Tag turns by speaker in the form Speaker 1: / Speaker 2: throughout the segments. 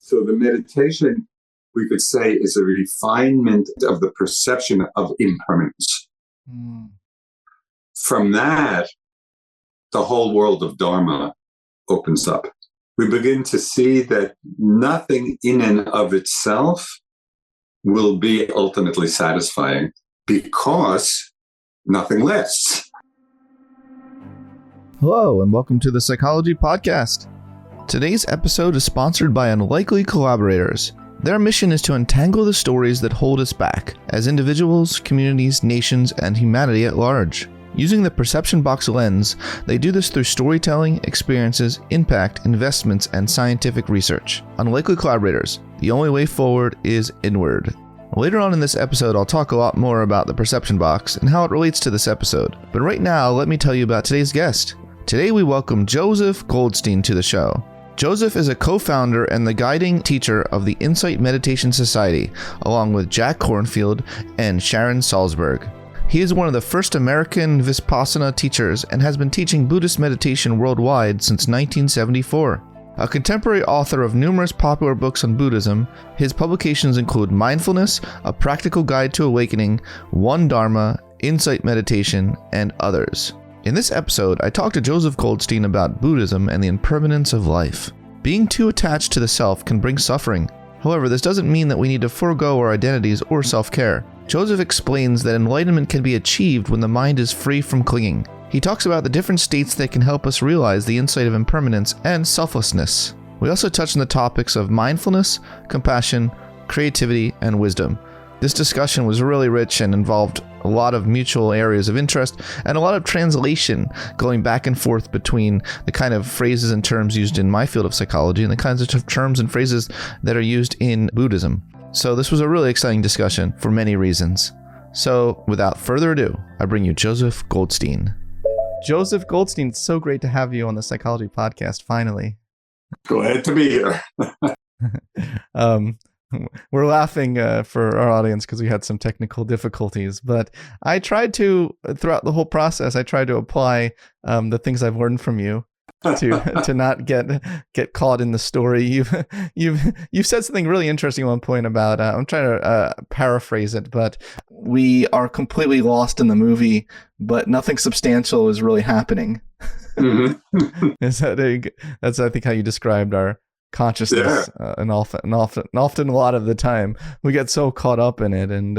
Speaker 1: So the meditation, we could say, is a refinement of the perception of impermanence. From that, the whole world of Dharma opens up. We begin to see that nothing in and of itself will be ultimately satisfying because nothing lasts.
Speaker 2: Hello, and welcome to the Psychology Podcast. Today's episode is sponsored by Unlikely Collaborators. Their mission is to untangle the stories that hold us back as individuals, communities, nations, and humanity at large. Using the perception box lens, they do this through storytelling, experiences, impact, investments, and scientific research. Unlikely Collaborators, the only way forward is inward. Later on in this episode, I'll talk a lot more about the perception box and how it relates to this episode. But right now, let me tell you about today's guest. Today we welcome Joseph Goldstein to the show. Joseph is a co-founder and the guiding teacher of the Insight Meditation Society, along with Jack Kornfield and Sharon Salzberg. He is one of the first American vipassana teachers and has been teaching Buddhist meditation worldwide since 1974. A contemporary author of numerous popular books on Buddhism, his publications include Mindfulness, A Practical Guide to Awakening, One Dharma, Insight Meditation, and others. In this episode, I talked to Joseph Goldstein about Buddhism and the impermanence of life. Being too attached to the self can bring suffering. However, this doesn't mean that we need to forego our identities or self-care. Joseph explains that enlightenment can be achieved when the mind is free from clinging. He talks about the different states that can help us realize the insight of impermanence and selflessness. We also touch on the topics of mindfulness, compassion, creativity, and wisdom. This discussion was really rich and involved a lot of mutual areas of interest and a lot of translation going back and forth between the kind of phrases and terms used in my field of psychology and the kinds of terms and phrases that are used in Buddhism. So this was a really exciting discussion for many reasons. So without further ado, I bring you Joseph Goldstein. Joseph Goldstein, it's so great to have you on the Psychology Podcast, finally.
Speaker 1: Glad to be here.
Speaker 2: We're laughing for our audience because we had some technical difficulties, but I tried to, throughout the whole process, I tried to apply the things I've learned from you to not get caught in the story. You've said something really interesting at one point about I'm trying to paraphrase it, but we are completely lost in the movie, but nothing substantial is really happening. Mm-hmm. That's I think how you described our consciousness. Yeah. And often a lot of the time we get so caught up in it, and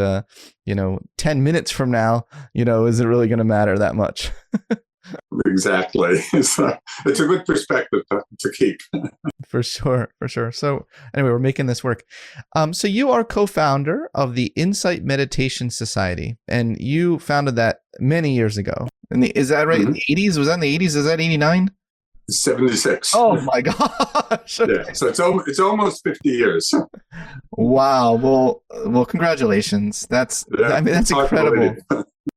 Speaker 2: 10 minutes from now, is it really going to matter that much?
Speaker 1: Exactly. It's a good perspective to keep.
Speaker 2: For sure. So anyway, we're making this work. So you are co-founder of the Insight Meditation Society, and you founded that many years ago. Is that right? Mm-hmm. In the 80s? Was that in the 80s? Is that 89?
Speaker 1: 76.
Speaker 2: Oh my gosh. Okay.
Speaker 1: Yeah, so it's almost 50 years. Wow.
Speaker 2: Well, congratulations. That's incredible.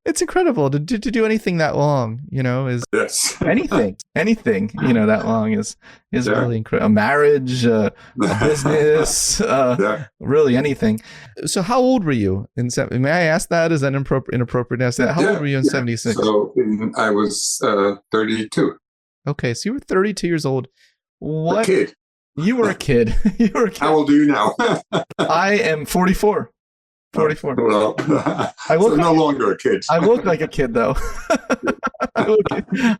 Speaker 2: It's incredible to do anything that long, is
Speaker 1: yes.
Speaker 2: anything, that long is really incredible. A marriage, a business, really anything. So how old were you may I ask that? Is that inappropriate to ask that? How old were you in 76?
Speaker 1: So I was 32.
Speaker 2: Okay, so you were 32 years old. What?
Speaker 1: A kid.
Speaker 2: You were a kid.
Speaker 1: How old are you now?
Speaker 2: I am 44. 44.
Speaker 1: Well, no longer a kid.
Speaker 2: I look like a kid, though.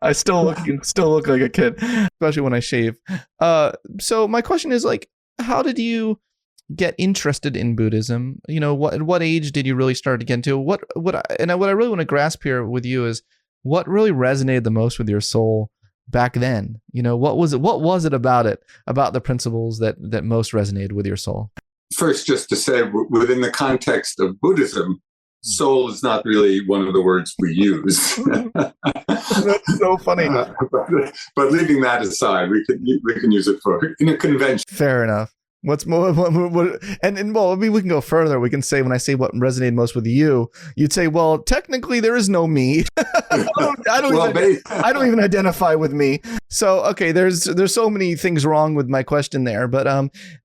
Speaker 2: I still look like a kid, especially when I shave. So my question is, how did you get interested in Buddhism? At what age did you really start to get into what I really want to grasp here with you is what really resonated the most with your soul back then. What was it about the principles that most resonated with your soul?
Speaker 1: First, just to say, within the context of Buddhism, soul is not really one of the words we use.
Speaker 2: That's so funny.
Speaker 1: But leaving that aside, we can use it in a convention.
Speaker 2: Fair enough. What's more, we can go further. We can say, when I say what resonated most with you, you'd say, well, technically there is no me. I don't even identify with me. So, okay, there's so many things wrong with my question there, but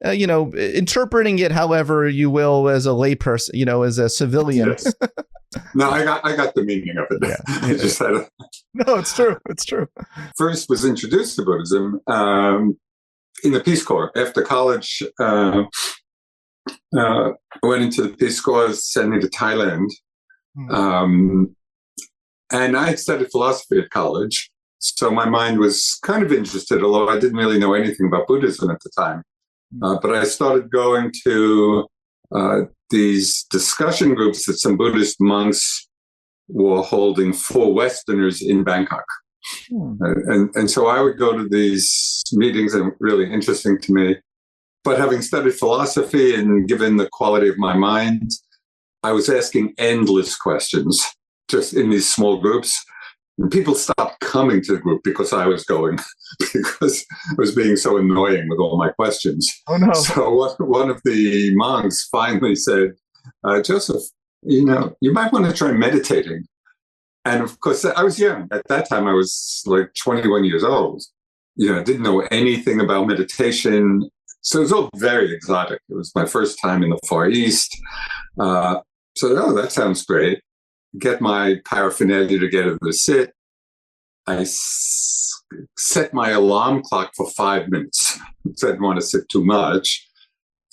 Speaker 2: interpreting it however you will as a layperson, as a civilian.
Speaker 1: Yes. No, I got the meaning of it. Yeah. Just had
Speaker 2: No, it's true. It's true.
Speaker 1: First was introduced to Buddhism in the Peace Corps. After college, I went into the Peace Corps, sent me to Thailand. And I had studied philosophy at college. So my mind was kind of interested, although I didn't really know anything about Buddhism at the time. But I started going to these discussion groups that some Buddhist monks were holding for Westerners in Bangkok. And so I would go to these meetings, and really interesting to me. But having studied philosophy and given the quality of my mind, I was asking endless questions just in these small groups. And people stopped coming to the group because I was going, because I was being so annoying with all my questions.
Speaker 2: Oh, no.
Speaker 1: So one of the monks finally said, Joseph, you might want to try meditating. And of course, I was young. At that time, I was like 21 years old. I didn't know anything about meditation. So it was all very exotic. It was my first time in the Far East. That sounds great. Get my paraphernalia together to sit. I set my alarm clock for 5 minutes. So I didn't want to sit too much.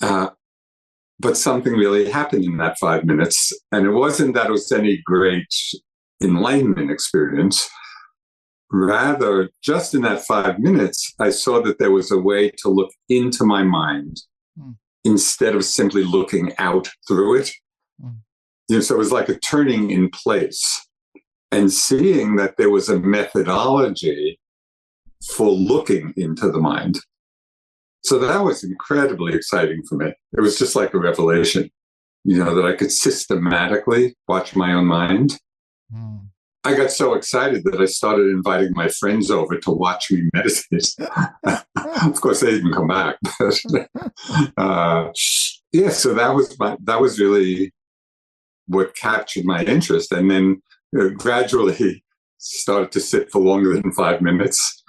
Speaker 1: But something really happened in that 5 minutes. And it wasn't that it was any great enlightenment experience. Rather, just in that 5 minutes, I saw that there was a way to look into my mind instead of simply looking out through it. So it was like a turning in place and seeing that there was a methodology for looking into the mind. So that was incredibly exciting for me. It was just like a revelation, that I could systematically watch my own mind. I got so excited that I started inviting my friends over to watch me meditate. Of course, they didn't come back. But, so that was really what captured my interest. And then gradually started to sit for longer than 5 minutes.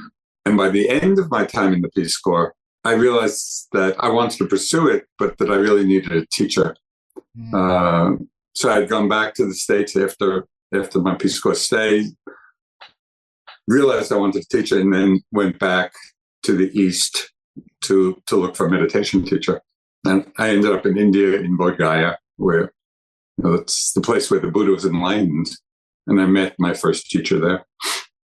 Speaker 1: And by the end of my time in the Peace Corps, I realized that I wanted to pursue it, but that I really needed a teacher. So I'd gone back to the States after my Peace Corps stay, realized I wanted to teach it, and then went back to the East to look for a meditation teacher. And I ended up in India, in Bodh Gaya, where it's the place where the Buddha was enlightened. And I met my first teacher there.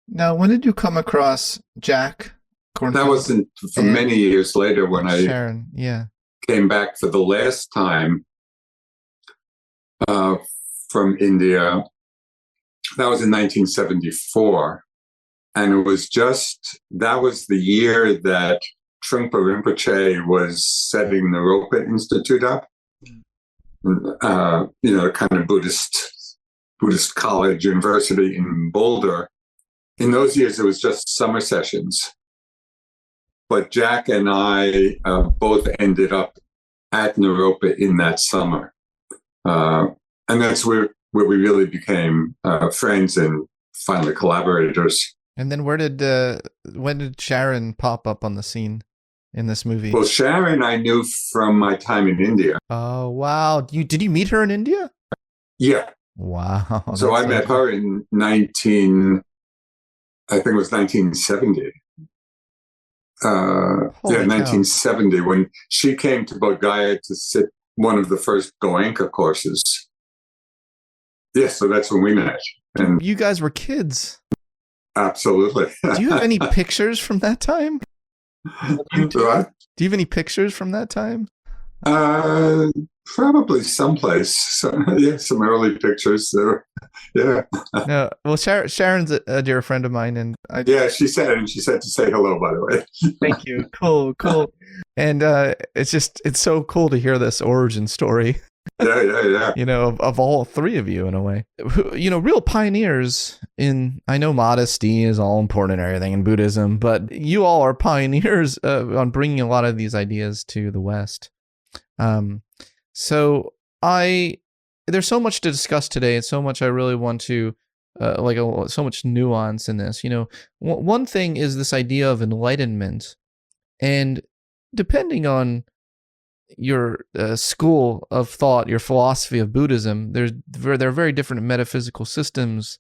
Speaker 2: Now, when did you come across Jack Kornfield? That
Speaker 1: wasn't for many years later when
Speaker 2: Sharon,
Speaker 1: came back for the last time from India. That was in 1974. And it was that was the year that Trungpa Rinpoche was setting the Ropa Institute up. Kind of Buddhist college, university in Boulder. In those years, it was just summer sessions. But Jack and I both ended up at Naropa in that summer. And that's where we really became friends and finally collaborators.
Speaker 2: And then when did Sharon pop up on the scene in this movie?
Speaker 1: Well, Sharon I knew from my time in India.
Speaker 2: Oh, wow. Did you meet her in India?
Speaker 1: Yeah.
Speaker 2: Wow.
Speaker 1: So I met her in 1970. 1970, when she came to Bodh Gaya to sit one of the first Goenka courses. Yes, so that's when we met. And
Speaker 2: you guys were kids.
Speaker 1: Absolutely.
Speaker 2: Do you have any pictures from that time?
Speaker 1: What?
Speaker 2: Do you have any pictures from that time?
Speaker 1: Probably someplace. Some early pictures there. Yeah.
Speaker 2: No, well, Sharon's a dear friend of mine, and
Speaker 1: she said to say hello, by the way.
Speaker 2: Thank you. Cool. And it's so cool to hear this origin story.
Speaker 1: Yeah.
Speaker 2: Of all three of you in a way. Real pioneers in, I know modesty is all important and everything in Buddhism, but you all are pioneers on bringing a lot of these ideas to the West. So there's so much to discuss today, and so much I really want to, so much nuance in this. One thing is this idea of enlightenment, and depending on your school of thought, your philosophy of Buddhism, there are very different metaphysical systems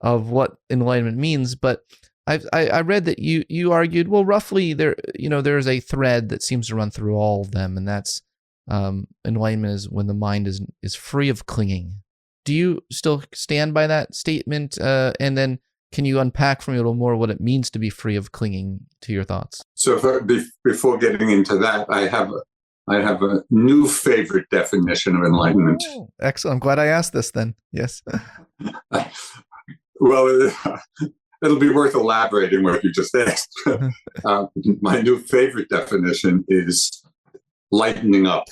Speaker 2: of what enlightenment means. But I read that you argued, well, roughly there's a thread that seems to run through all of them, and that's enlightenment is when the mind is free of clinging. Do you still stand by that statement? And then can you unpack for me a little more what it means to be free of clinging to your thoughts?
Speaker 1: So before getting into that, I have a new favorite definition of enlightenment.
Speaker 2: Oh, excellent. I'm glad I asked this then. Yes.
Speaker 1: Well, it'll be worth elaborating what you just asked. My new favorite definition is lightening up.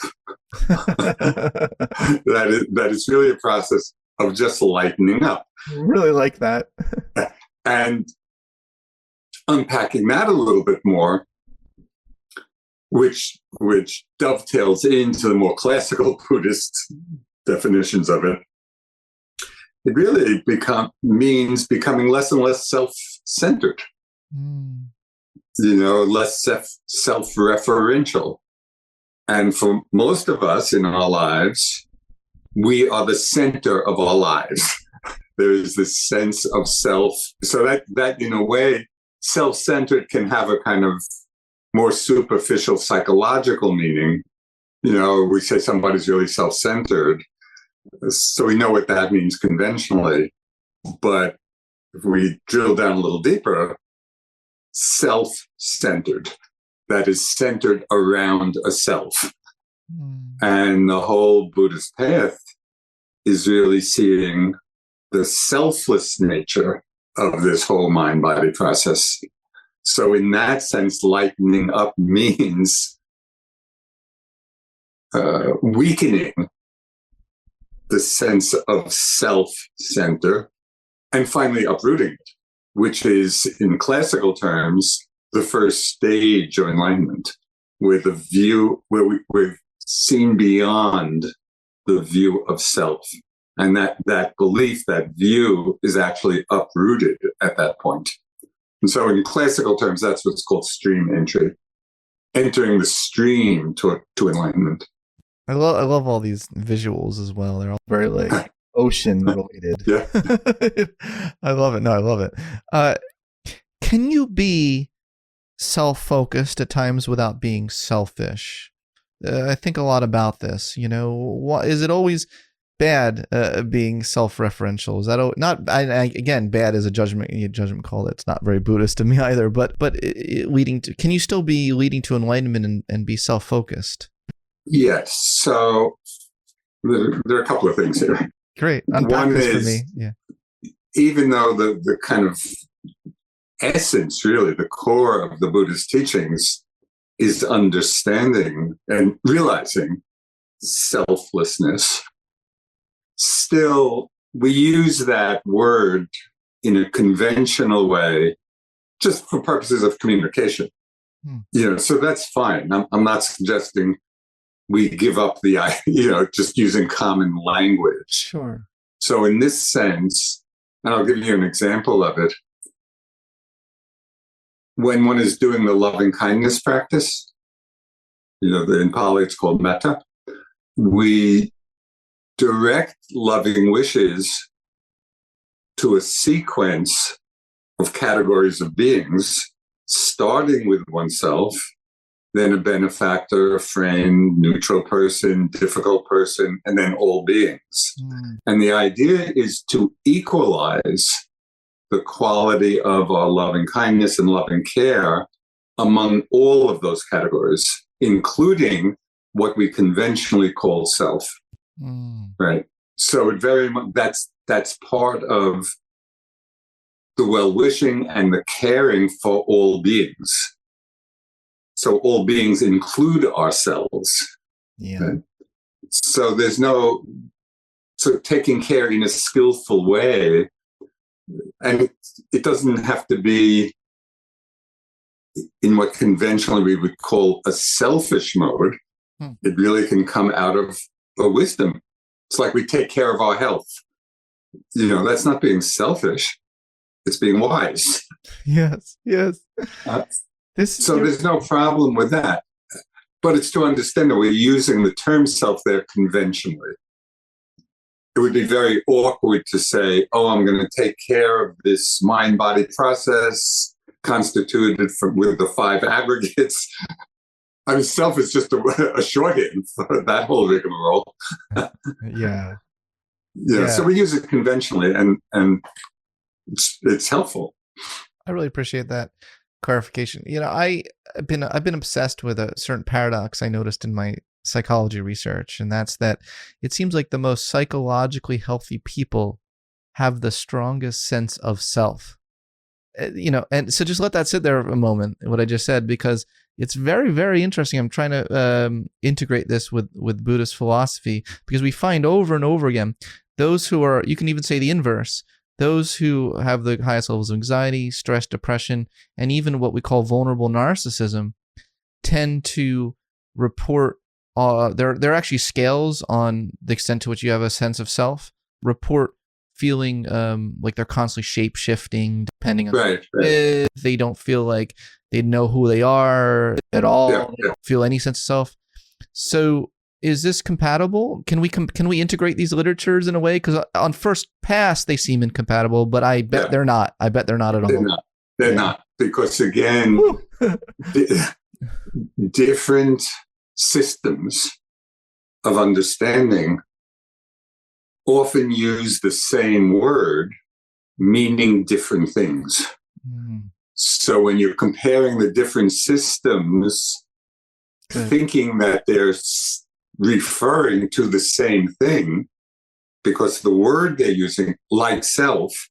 Speaker 1: That is really a process of just lightening up.
Speaker 2: I really like that.
Speaker 1: And unpacking that a little bit more, which dovetails into the more classical Buddhist definitions of it, it really means becoming less and less self-centered, less self-referential. And for most of us in our lives, we are the center of our lives. There is this sense of self. So that in a way, self-centered can have a kind of more superficial psychological meaning. We say somebody's really self-centered. So we know what that means conventionally. But if we drill down a little deeper, self-centered, that is centered around a self. And the whole Buddhist path is really seeing the selfless nature of this whole mind-body process. So in that sense, lightening up means weakening the sense of self-center and finally uprooting it, which is, in classical terms, the first stage of enlightenment, where we've seen beyond the view of self. And that belief, that view is actually uprooted at that point. And so in classical terms, that's what's called stream entry, entering the stream to enlightenment.
Speaker 2: I love all these visuals as well. They're all very like ocean related.
Speaker 1: Yeah.
Speaker 2: I love it. No, I love it. Can you be self-focused at times without being selfish? I think a lot about this. Is it always bad being self-referential? Is that not? Again, bad is a judgment call. That's not very Buddhist to me either. But leading to, can you still be leading to enlightenment and be self-focused?
Speaker 1: Yes. So there are a couple of things here.
Speaker 2: Great. Unpack this for me. Yeah.
Speaker 1: Even though the kind of essence, really, the core of the Buddhist teachings is understanding and realizing selflessness, still we use that word in a conventional way just for purposes of communication. So that's fine. I'm not suggesting we give up just using common language.
Speaker 2: Sure.
Speaker 1: So in this sense, and I'll give you an example of it, when one is doing the loving kindness practice, in Pali it's called metta, we direct loving wishes to a sequence of categories of beings, starting with oneself, then a benefactor, a friend, neutral person, difficult person, and then all beings. And the idea is to equalize the quality of our loving kindness and loving care among all of those categories, including what we conventionally call self. Right? So it very much that's part of the well-wishing and the caring for all beings. So all beings include ourselves.
Speaker 2: Yeah.
Speaker 1: Right? So so taking care in a skillful way, and it doesn't have to be in what conventionally we would call a selfish mode. It really can come out of a wisdom. It's like we take care of our health. That's not being selfish. It's being wise.
Speaker 2: Yes.
Speaker 1: So there's no problem with that. But it's to understand that we're using the term self there conventionally. it would be very awkward to say, oh, I'm going to take care of this mind-body process constituted with the 5 aggregates. I mean, self is just a shorthand for that whole rigmarole.
Speaker 2: Yeah.
Speaker 1: Yeah. So we use it conventionally, and it's helpful.
Speaker 2: I really appreciate that clarification. I've been obsessed with a certain paradox I noticed in my psychology research, and that's that it seems like the most psychologically healthy people have the strongest sense of self. And so just let that sit there a moment, what I just said, because it's very, very interesting. I'm trying to integrate this with Buddhist philosophy, because we find over and over again, those who are, you can even say the inverse, those who have the highest levels of anxiety, stress, depression, and even what we call vulnerable narcissism tend to report, there are actually scales on the extent to which you have a sense of self, report feeling like they're constantly shape-shifting depending on
Speaker 1: right.
Speaker 2: They don't feel like they know who they are at all.
Speaker 1: Yeah.
Speaker 2: They don't feel any sense of self. So is this compatible? Can we integrate these literatures in a way? Because on first pass, they seem incompatible, but I bet they're not. I bet they're not at all.
Speaker 1: They're not. Because again, different systems of understanding often use the same word, meaning different things.
Speaker 2: Mm.
Speaker 1: So when you're comparing the different systems, thinking that they're referring to the same thing, because the word they're using, like self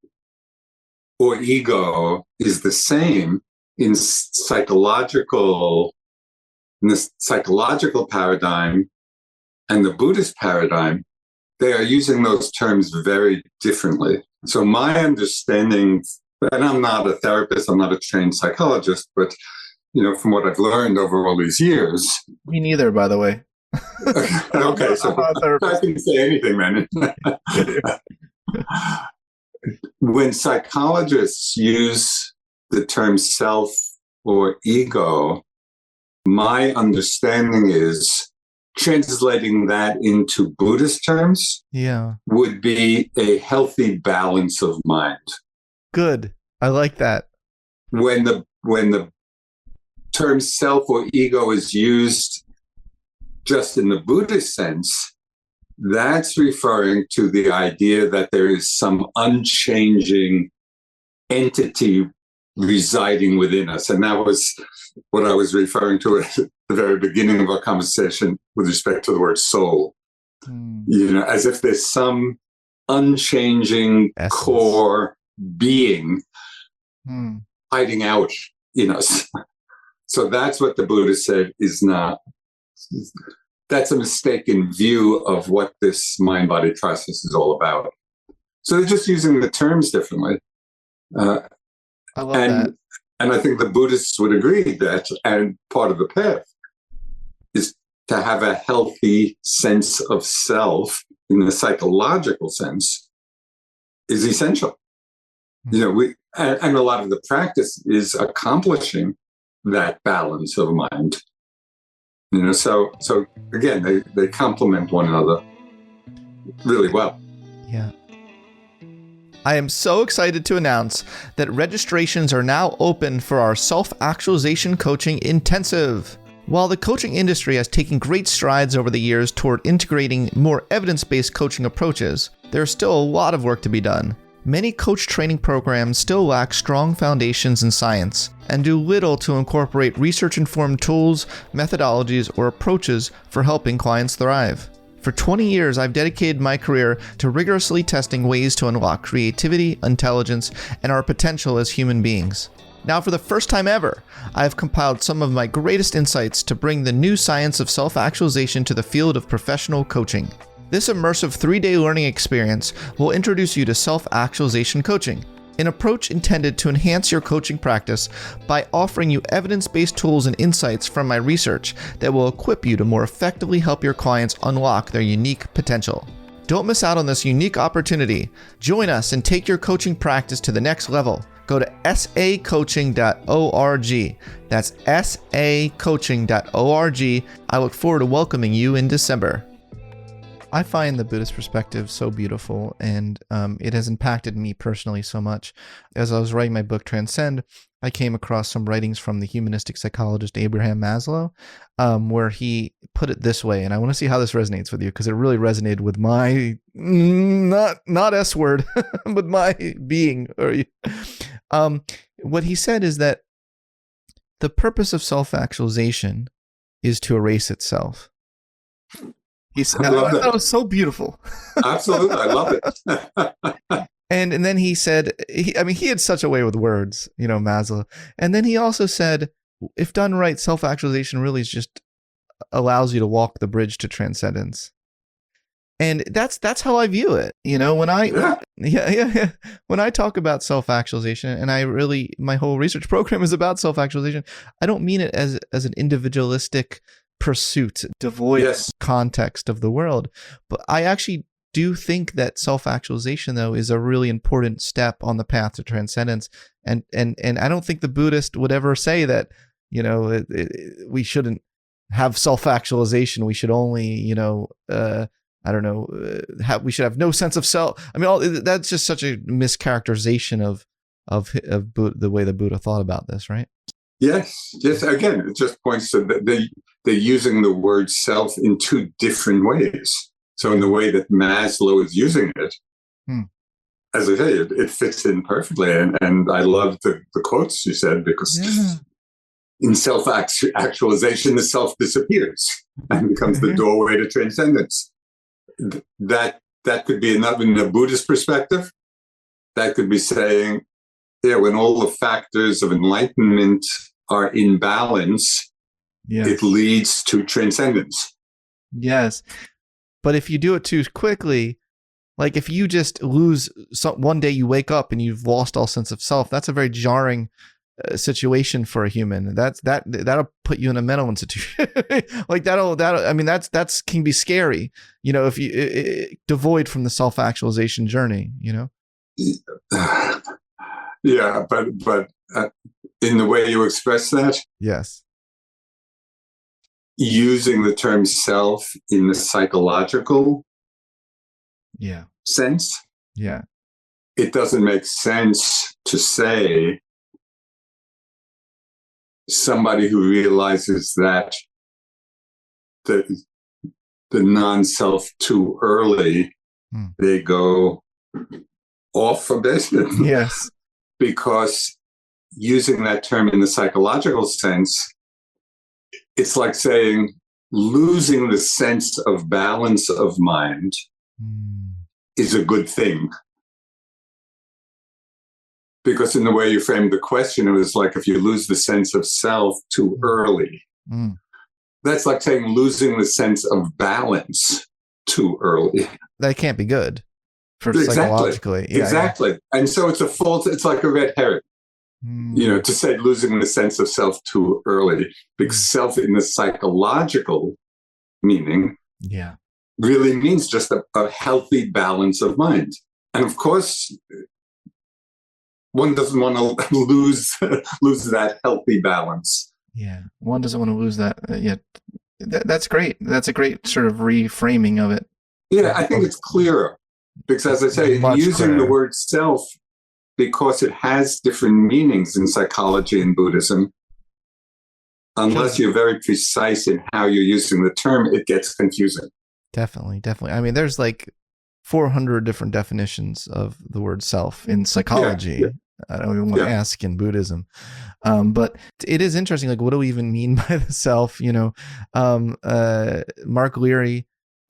Speaker 1: or ego, is the same in the psychological paradigm and the Buddhist paradigm, they are using those terms very differently. So my understanding, and I'm not a therapist, I'm not a trained psychologist, but from what I've learned over all these years.
Speaker 2: Me neither, by the way.
Speaker 1: Okay, so I can say anything then. When psychologists use the term self or ego, my understanding is translating that into Buddhist terms would be a healthy balance of mind.
Speaker 2: Good. I like that.
Speaker 1: When the term self or ego is used just in the Buddhist sense, that's referring to the idea that there is some unchanging entity residing within us. And that was what I was referring to at the very beginning of our conversation with respect to the word soul. As if there's some unchanging core being hiding out in us. So that's what the Buddha said is not. That's a mistaken view of what this mind-body process is all about. So they're just using the terms differently.
Speaker 2: I love that.
Speaker 1: And I think the Buddhists would agree that, and part of the path is to have a healthy sense of self in the psychological sense is essential. And a lot of the practice is accomplishing that balance of mind. So again, they complement one another really well.
Speaker 2: Yeah. I am so excited to announce that registrations are now open for our Self-Actualization Coaching Intensive. While the coaching industry has taken great strides over the years toward integrating more evidence-based coaching approaches, there is still a lot of work to be done. Many coach training programs still lack strong foundations in science and do little to incorporate research-informed tools, methodologies, or approaches for helping clients thrive. For 20 years, I've dedicated my career to rigorously testing ways to unlock creativity, intelligence, and our potential as human beings. Now, for the first time ever, I have compiled some of my greatest insights to bring the new science of self-actualization to the field of professional coaching. This immersive 3-day learning experience will introduce you to self-actualization coaching, an approach intended to enhance your coaching practice by offering you evidence-based tools and insights from my research that will equip you to more effectively help your clients unlock their unique potential. Don't miss out on this unique opportunity. Join us and take your coaching practice to the next level. Go to sacoaching.org. That's sacoaching.org. I look forward to welcoming you in December. I find the Buddhist perspective so beautiful, and it has impacted me personally so much. As I was writing my book, Transcend, I came across some writings from the humanistic psychologist Abraham Maslow, where he put it this way, and I want to see how this resonates with you, because it really resonated with my, not S word, but my being. What he said is that the purpose of self-actualization is to erase itself. I thought it was so beautiful.
Speaker 1: Absolutely. I love it.
Speaker 2: And then he said, he had such a way with words, Maslow. And then he also said, if done right, self-actualization really just allows you to walk the bridge to transcendence. And that's how I view it. When when I talk about self-actualization, and my whole research program is about self-actualization, I don't mean it as an individualistic pursuit devoid of context of the world, but I actually do think that self-actualization, though, is a really important step on the path to transcendence. And I don't think the Buddhist would ever say that we shouldn't have self-actualization. We should only we should have no sense of self. That's just such a mischaracterization of the way the Buddha thought about this, right?
Speaker 1: Yes. Again, it just points to that they're using the word self in two different ways. So in the way that Maslow is using it, as I say, it fits in perfectly. And I love the quotes you said, because in self-actualization, the self disappears and becomes the doorway to transcendence. That could be in a Buddhist perspective. That could be saying, when all the factors of enlightenment are in balance, it leads to transcendence.
Speaker 2: Yes. But if you do it too quickly, like if you just lose one day you wake up and you've lost all sense of self, that's a very jarring situation for a human. That'll put you in a mental institution. Like that's can be scary, if you devoid from the self-actualization journey,
Speaker 1: Yeah, but in the way you express that,
Speaker 2: yes,
Speaker 1: using the term self in the psychological sense, it doesn't make sense to say somebody who realizes that the non-self too early, they go off a bit.
Speaker 2: Yes.
Speaker 1: Because using that term in the psychological sense, it's like saying losing the sense of balance of mind is a good thing. Because in the way you framed the question, it was like if you lose the sense of self too early. That's like saying losing the sense of balance too early.
Speaker 2: That can't be good. Psychologically.
Speaker 1: Exactly. And so it's like a red herring, to say losing the sense of self too early, because self in the psychological meaning really means just a healthy balance of mind. And of course, one doesn't want to lose that healthy balance.
Speaker 2: Yeah, one doesn't want to lose that yet. That's great. That's a great sort of reframing of it.
Speaker 1: Yeah, I think it's clearer. Because as I say, using the word self, because it has different meanings in psychology and Buddhism, unless you're very precise in how you're using the term, it gets confusing.
Speaker 2: Definitely. There's like 400 different definitions of the word self in psychology. I don't even want to ask in Buddhism. But it is interesting. Like, what do we even mean by the self? Mark Leary,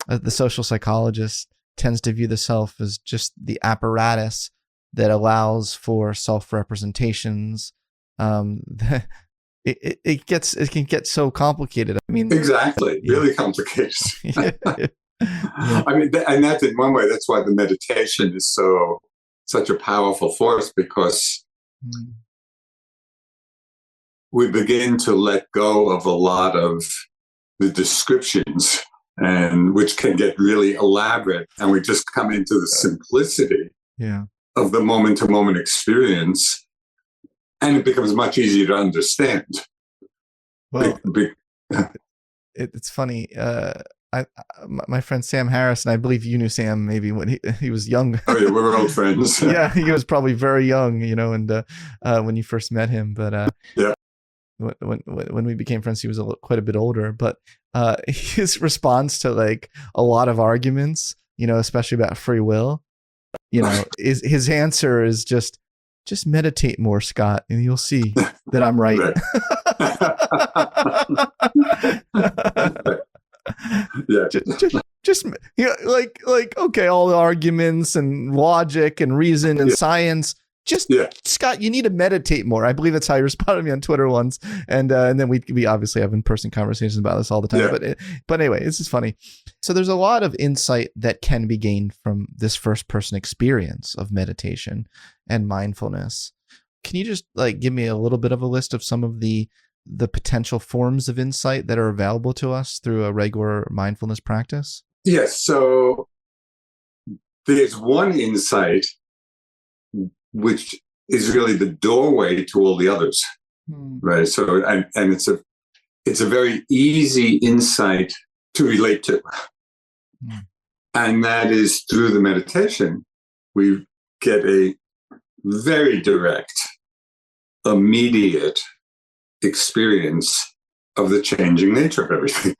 Speaker 2: the social psychologist, tends to view the self as just the apparatus that allows for self-representations. It can get so complicated.
Speaker 1: Exactly, really complicated. And that's in one way. That's why the meditation is such a powerful force, because we begin to let go of a lot of the descriptions, and which can get really elaborate, and we just come into the simplicity of the moment-to-moment experience, and it becomes much easier to understand.
Speaker 2: Well, it's funny. my friend Sam Harris, and I believe you knew Sam maybe when he was young.
Speaker 1: Oh yeah, we were old friends.
Speaker 2: Yeah, he was probably very young, and when you first met him. But
Speaker 1: yeah,
Speaker 2: when we became friends, he was quite a bit older. But his response to like a lot of arguments, especially about free will, is his answer is just meditate more, Scott, and you'll see that I'm right.
Speaker 1: Yeah.
Speaker 2: just like okay, all the arguments and logic and reason and science. Scott, you need to meditate more. I believe that's how you responded to me on Twitter once, and then we obviously have in-person conversations about this all the time. Yeah. But anyway, this is funny. So there's a lot of insight that can be gained from this first-person experience of meditation and mindfulness. Can you just like give me a little bit of a list of some of the potential forms of insight that are available to us through a regular mindfulness practice?
Speaker 1: Yes. So there's one insight which is really the doorway to all the others, right? So, and it's a very easy insight to relate to, and that is through the meditation, we get a very direct, immediate experience of the changing nature of everything.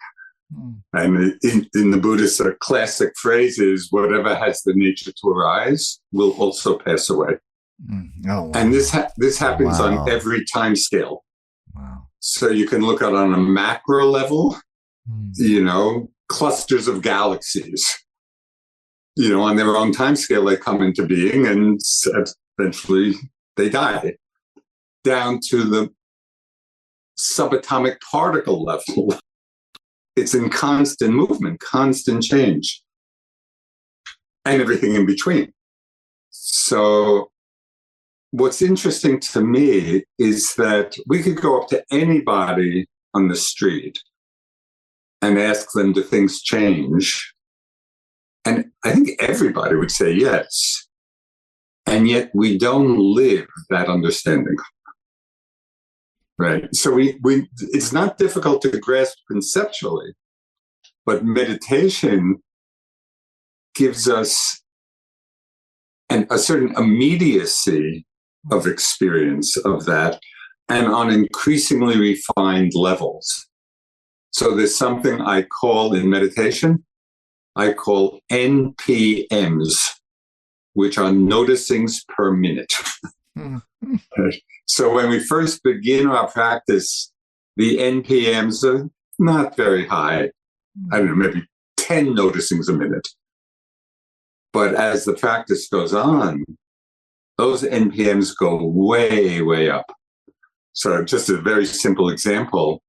Speaker 1: And in the Buddhist, a classic phrase is, whatever has the nature to arise will also pass away. Oh, wow. And this happens on every time scale. Wow. So you can look at on a macro level, clusters of galaxies, on their own time scale, they come into being and eventually they die. Down to the subatomic particle level. It's in constant movement, constant change, and everything in between. So what's interesting to me is that we could go up to anybody on the street and ask them, do things change? And I think everybody would say yes. And yet we don't live that understanding. Right. So we it's not difficult to grasp conceptually, but meditation gives us a certain immediacy of experience of that, and on increasingly refined levels. So there's something I call in meditation, I call NPMs, which are noticings per minute. So when we first begin our practice, the NPMs are not very high. I don't know, maybe 10 noticings a minute. But as the practice goes on, those NPMs go way, way up. So just a very simple example,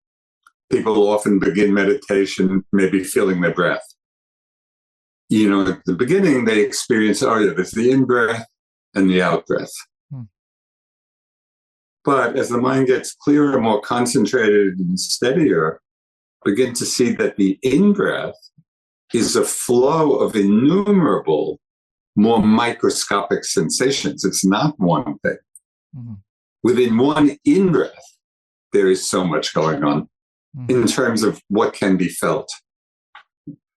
Speaker 1: people often begin meditation maybe feeling their breath. At the beginning, they experience, there's the in-breath and the out-breath. But as the mind gets clearer, more concentrated and steadier, begin to see that the in-breath is a flow of innumerable, more microscopic sensations. It's not one thing. Within one in-breath, there is so much going on in terms of what can be felt.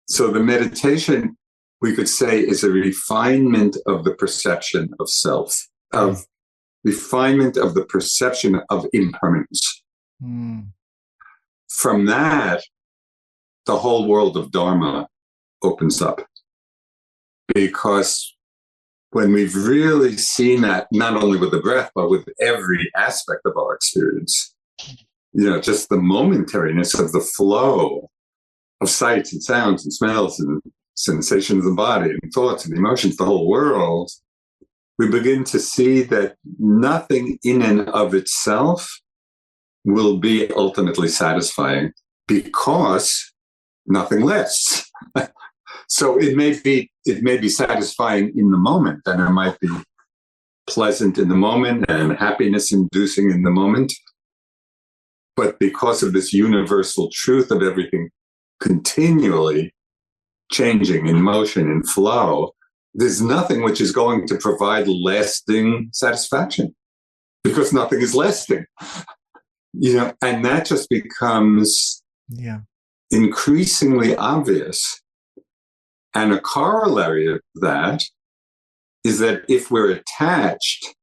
Speaker 1: So the meditation, we could say, is a refinement of the perception of self, of refinement of the perception of impermanence. From that, the whole world of Dharma opens up. Because when we've really seen that, not only with the breath, but with every aspect of our experience, just the momentariness of the flow of sights and sounds and smells and sensations of the body and thoughts and emotions, the whole world, we begin to see that nothing in and of itself will be ultimately satisfying because nothing lasts. So it may be satisfying in the moment, and it might be pleasant in the moment and happiness inducing in the moment. But because of this universal truth of everything continually changing in motion and flow, there's nothing which is going to provide lasting satisfaction because nothing is lasting. And that just becomes increasingly obvious. And a corollary of that is that if we're attached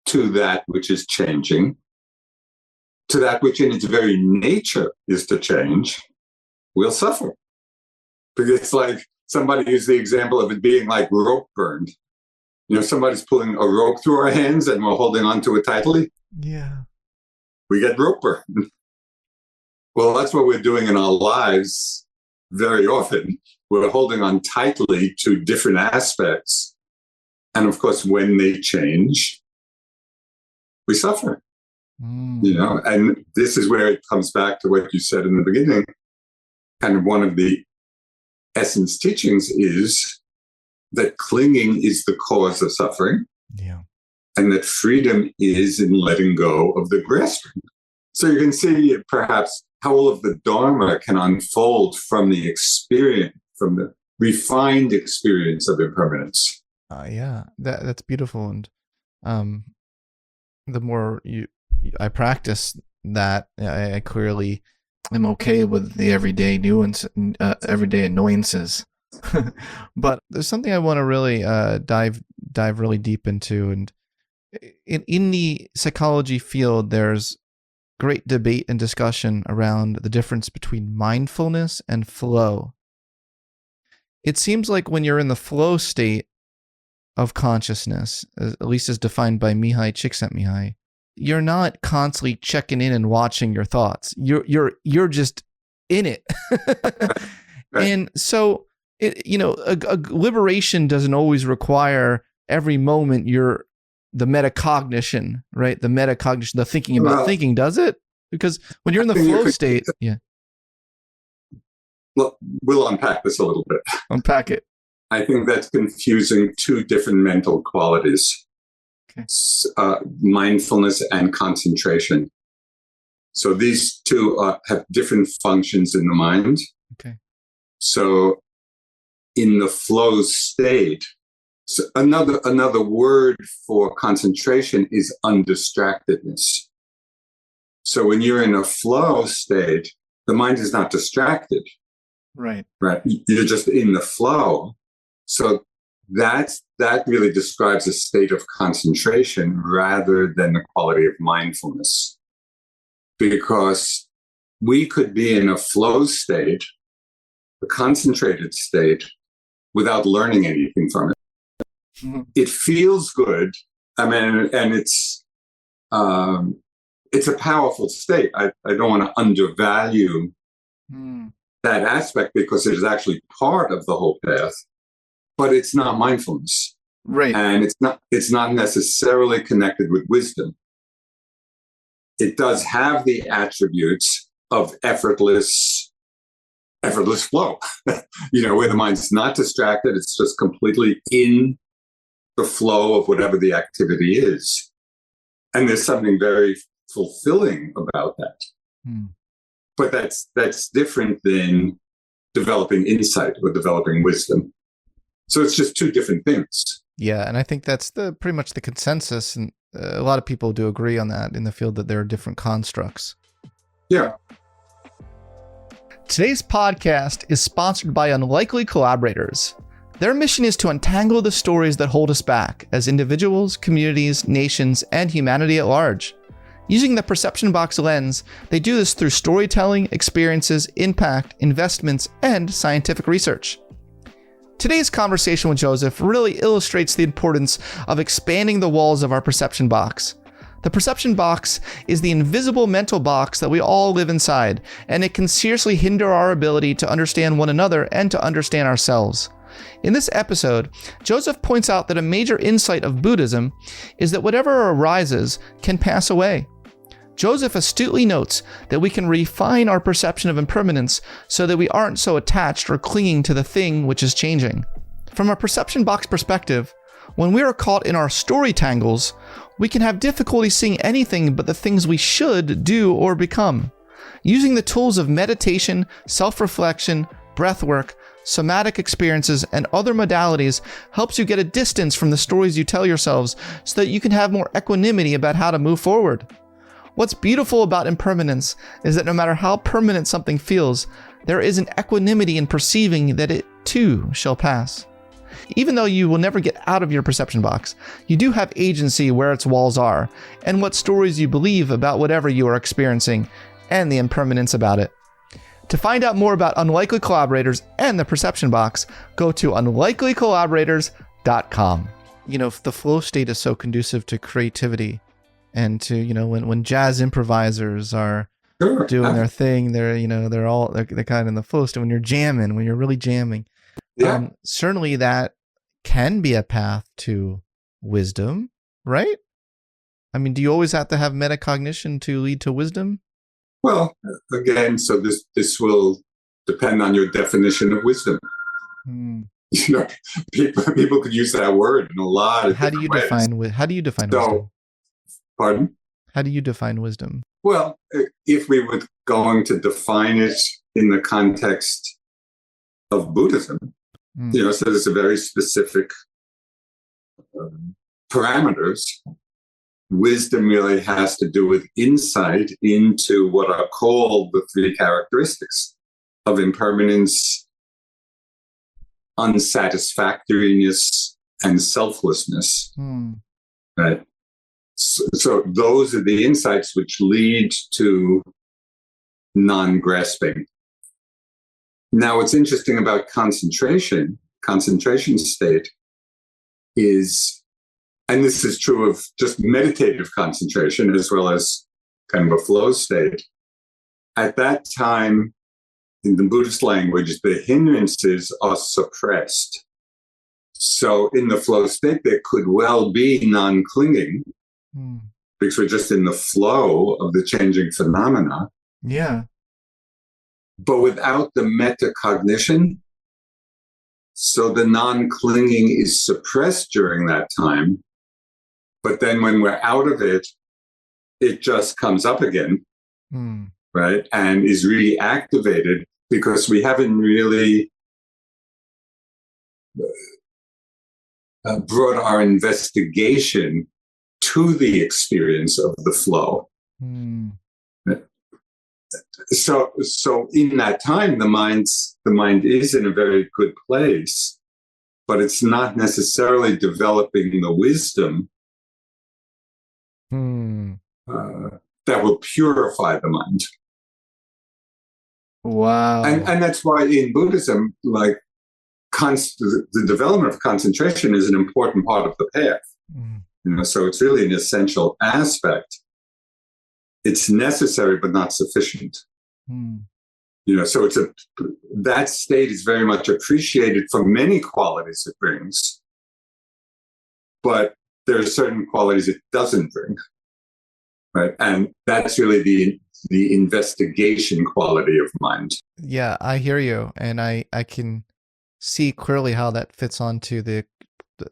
Speaker 1: to that which is changing, to that which in its very nature is to change, we'll suffer. Because it's like somebody used the example of it being like rope burned. Somebody's pulling a rope through our hands and we're holding on to it tightly.
Speaker 2: Yeah.
Speaker 1: We get rope burn. Well, that's what we're doing in our lives very often. We're holding on tightly to different aspects. And of course, when they change, we suffer. And this is where it comes back to what you said in the beginning. Kind of one of the essence teachings is that clinging is the cause of suffering.
Speaker 2: Yeah.
Speaker 1: And that freedom is in letting go of the grasping. So you can see perhaps how all of the Dharma can unfold from the experience, from the refined experience of impermanence.
Speaker 2: Yeah, that's beautiful. And the more I practice that, I clearly am okay with the everyday everyday annoyances. But there's something I want to really dive really deep into, and in the psychology field, there's great debate and discussion around the difference between mindfulness and flow. It seems like when you're in the flow state of consciousness, at least as defined by Mihai Csikszentmihalyi, you're not constantly checking in and watching your thoughts. You're just in it. And so a liberation doesn't always require every moment the metacognition, right? The metacognition, the thinking about thinking, does it? Because when you're in the flow state, yeah.
Speaker 1: Well, we'll unpack this a little bit.
Speaker 2: Unpack it.
Speaker 1: I think that's confusing two different mental qualities. Okay. Mindfulness and concentration. So these two have different functions in the mind.
Speaker 2: Okay.
Speaker 1: So in the flow state, so another word for concentration is undistractedness. So when you're in a flow state, the mind is not distracted.
Speaker 2: Right.
Speaker 1: You're just in the flow. So that really describes a state of concentration rather than the quality of mindfulness. Because we could be in a flow state, a concentrated state, without learning anything from it. Mm-hmm. It feels good. I mean, and it's a powerful state. I don't want to undervalue that aspect because it is actually part of the whole path, but it's not mindfulness.
Speaker 2: Right.
Speaker 1: And it's not necessarily connected with wisdom. It does have the attributes of effortless flow, where the mind's not distracted. It's just completely in the flow of whatever the activity is. And there's something very fulfilling about that. But that's different than developing insight or developing wisdom. So it's just two different things.
Speaker 2: Yeah, and I think that's pretty much the consensus, and a lot of people do agree on that in the field, that there are different constructs.
Speaker 1: Yeah.
Speaker 2: Today's podcast is sponsored by Unlikely Collaborators. Their mission is to untangle the stories that hold us back as individuals, communities, nations, and humanity at large. Using the perception box lens, they do this through storytelling, experiences, impact, investments, and scientific research. Today's conversation with Joseph really illustrates the importance of expanding the walls of our perception box. The perception box is the invisible mental box that we all live inside, and it can seriously hinder our ability to understand one another and to understand ourselves. In this episode, Joseph points out that a major insight of Buddhism is that whatever arises can pass away. Joseph astutely notes that we can refine our perception of impermanence so that we aren't so attached or clinging to the thing which is changing. From a perception box perspective, when we are caught in our story tangles, we can have difficulty seeing anything but the things we should do or become. Using the tools of meditation, self-reflection, breathwork, somatic experiences, and other modalities helps you get a distance from the stories you tell yourselves so that you can have more equanimity about how to move forward. What's beautiful about impermanence is that no matter how permanent something feels, there is an equanimity in perceiving that it too shall pass. Even though you will never get out of your perception box, you do have agency where its walls are, and what stories you believe about whatever you are experiencing, and the impermanence about it. To find out more about unlikely collaborators and the perception box, go to unlikelycollaborators.com. You know, the flow state is so conducive to creativity and to, you know, when jazz improvisers are doing their thing, they're kind of in the flow state. When you're really jamming, certainly that can be a path to wisdom, right? I mean, do you always have to have metacognition to lead to wisdom?
Speaker 1: Well, again, so this will depend on your definition of wisdom. You know, people could use that word in a lot of different ways.
Speaker 2: How do you define wisdom?
Speaker 1: Pardon?
Speaker 2: How do you define wisdom?
Speaker 1: Well, if we were going to define it in the context of Buddhism, you know, so there's a very specific parameters. Wisdom really has to do with insight into what are called the three characteristics of impermanence, unsatisfactoriness, and selflessness. Right? So those are the insights which lead to non-grasping. Now, what's interesting about concentration state is, and this is true of just meditative concentration as well as kind of a flow state. At that time, in the Buddhist language, the hindrances are suppressed. So in the flow state, there could well be non-clinging because we're just in the flow of the changing phenomena.
Speaker 2: Yeah.
Speaker 1: But without the metacognition, so the non-clinging is suppressed during that time. But then when we're out of it, it just comes up again, right? And is really activated because we haven't really brought our investigation to the experience of the flow. So in that time, the mind is in a very good place, but it's not necessarily developing the wisdom that will purify the mind.
Speaker 2: Wow.
Speaker 1: And that's why in Buddhism, like the development of concentration is an important part of the path. You know, so it's really an essential aspect. It's necessary, but not sufficient. You know, so that state is very much appreciated for many qualities it brings, but there are certain qualities it doesn't bring, right? And that's really the investigation quality of mind.
Speaker 2: Yeah, I hear you, and I can see clearly how that fits onto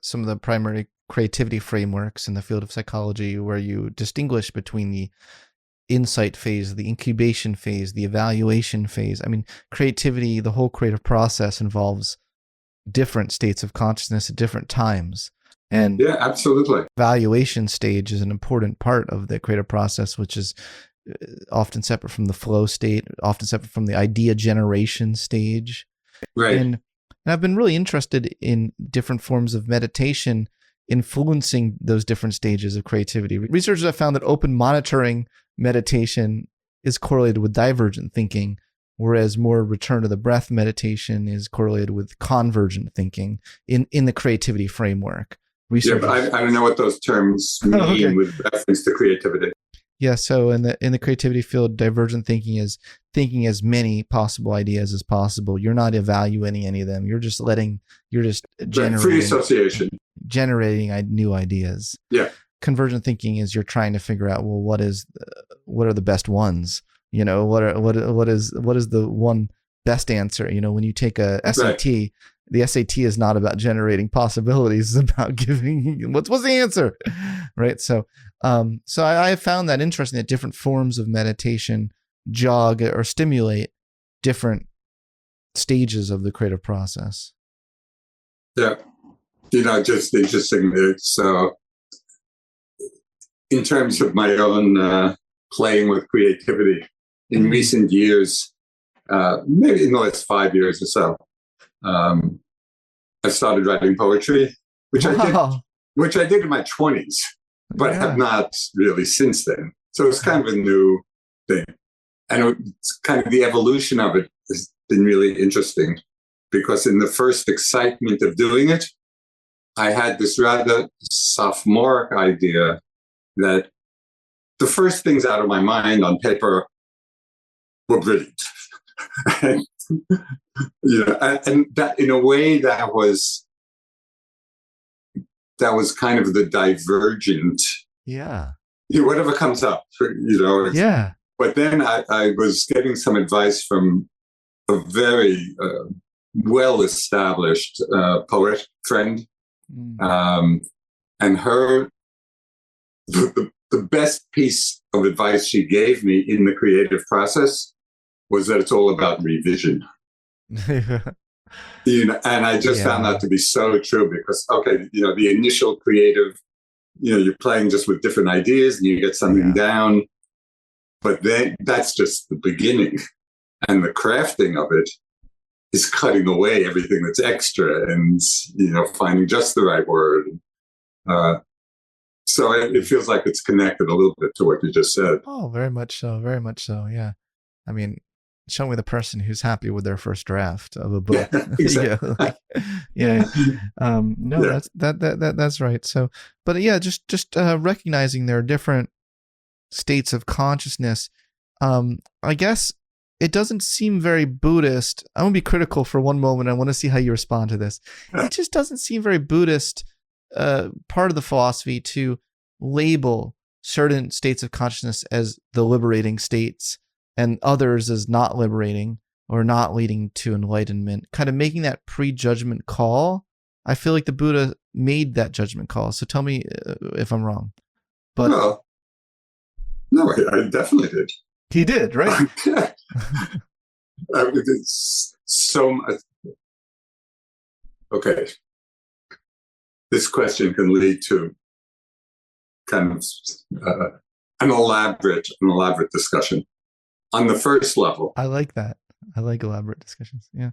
Speaker 2: some of the primary creativity frameworks in the field of psychology, where you distinguish between the insight phase, the incubation phase, the evaluation phase. I mean, creativity, the whole creative process involves different states of consciousness at different times. And
Speaker 1: yeah, absolutely.
Speaker 2: Evaluation stage is an important part of the creative process, which is often separate from the flow state, often separate from the idea generation stage.
Speaker 1: Right.
Speaker 2: And I've been really interested in different forms of meditation influencing those different stages of creativity. Researchers have found that open monitoring meditation is correlated with divergent thinking, whereas more return to the breath meditation is correlated with convergent thinking in the creativity framework.
Speaker 1: Yeah, but I don't know what those terms mean with reference to creativity.
Speaker 2: Yeah, so in the creativity field, divergent thinking is thinking as many possible ideas as possible. You're not evaluating any of them. You're just generating
Speaker 1: free association,
Speaker 2: generating new ideas.
Speaker 1: Yeah.
Speaker 2: Convergent thinking is you're trying to figure out, well, what are the best ones? You know, what is the one best answer? You know, when you take a SAT, right. The SAT is not about generating possibilities; it's about giving what's the answer, right? So I have found that interesting that different forms of meditation jog or stimulate different stages of the creative process.
Speaker 1: Yeah, you know, just interesting. So, in terms of my own playing with creativity, in recent years, maybe in the last 5 years or so, I started writing poetry, which I did in my 20s, but have not really since then. So it's kind of a new thing. And it's kind of the evolution of it has been really interesting, because in the first excitement of doing it, I had this rather sophomoric idea that the first things out of my mind on paper were brilliant. and, and that in a way that was kind of the divergent.
Speaker 2: Yeah.
Speaker 1: Whatever comes up,
Speaker 2: Yeah.
Speaker 1: But then I was getting some advice from a very well-established poet friend. And the best piece of advice she gave me in the creative process was that it's all about revision. And I just found that to be so true, because, the initial creative, you're playing just with different ideas and you get something down, but then that's just the beginning. And the crafting of it is cutting away everything that's extra and, finding just the right word. So it feels like it's connected a little bit to what you just said.
Speaker 2: Oh, very much so. Very much so. Yeah. I mean, show me the person who's happy with their first draft of a book.
Speaker 1: Exactly.
Speaker 2: That's right. So, but just recognizing there are different states of consciousness. I guess it doesn't seem very Buddhist. I'm going to be critical for one moment. I want to see how you respond to this. It just doesn't seem very Buddhist, part of the philosophy, to label certain states of consciousness as the liberating states and others as not liberating or not leading to enlightenment, kind of making that prejudgment call. I feel like the Buddha made that judgment call. So tell me if I'm wrong. But
Speaker 1: no, I definitely did.
Speaker 2: He did, right?
Speaker 1: It's so much. Okay. This question can lead to kind of an elaborate discussion. On the first level.
Speaker 2: I like that. I like elaborate discussions. Yeah.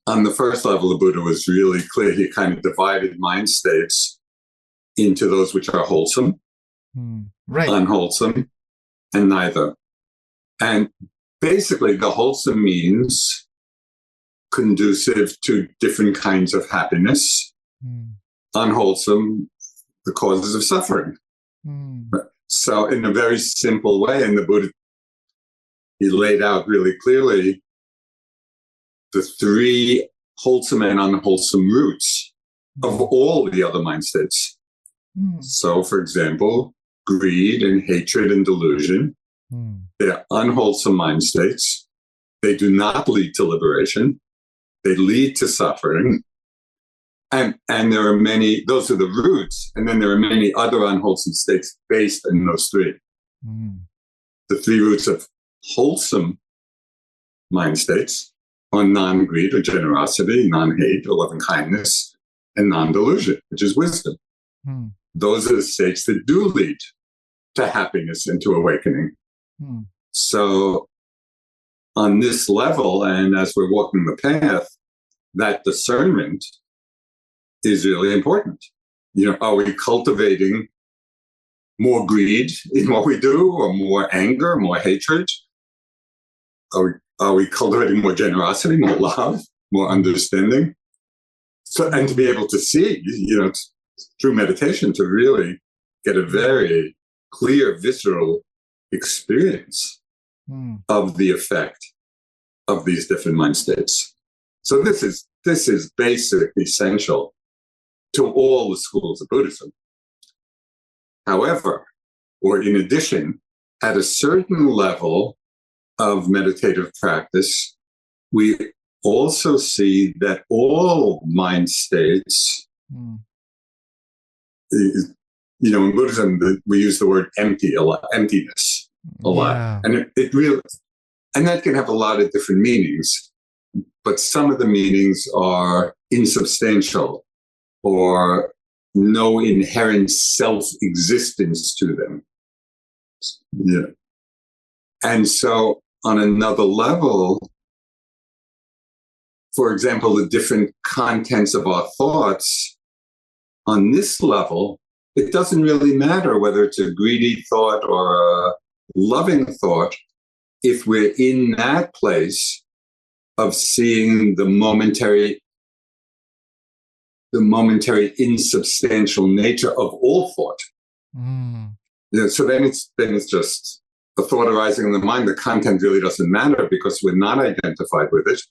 Speaker 1: On the first level, the Buddha was really clear. He kind of divided mind states into those which are wholesome, unwholesome, and neither. And basically, the wholesome means conducive to different kinds of happiness. Unwholesome, the causes of suffering. So in a very simple way, and the Buddha, he laid out really clearly the three wholesome and unwholesome roots of all the other mind states. So, for example, greed and hatred and delusion, they're unwholesome mind states. They do not lead to liberation. They lead to suffering. And there are many, those are the roots, and then there are many other unwholesome states based in those three. The three roots of wholesome mind states are non-greed or generosity, non-hate or loving kindness, and non-delusion, which is wisdom. Those are the states that do lead to happiness and to awakening. So on this level, and as we're walking the path, that discernment is really important. Are we cultivating more greed in what we do, or more anger, more hatred? Are we cultivating more generosity, more love, more understanding? So, and to be able to see, through meditation, to really get a very clear, visceral experience of the effect of these different mind states. So this is basic, essential to all the schools of Buddhism. However, or in addition, at a certain level of meditative practice, we also see that all mind states, in Buddhism, we use the word emptiness a lot. And it really, and that can have a lot of different meanings, but some of the meanings are insubstantial or no inherent self-existence to them. And so on another level, for example, the different contents of our thoughts on this level, it doesn't really matter whether it's a greedy thought or a loving thought if we're in that place of seeing the momentary insubstantial nature of all thought. So then it's just a thought arising in the mind. The content really doesn't matter because we're not identified with it.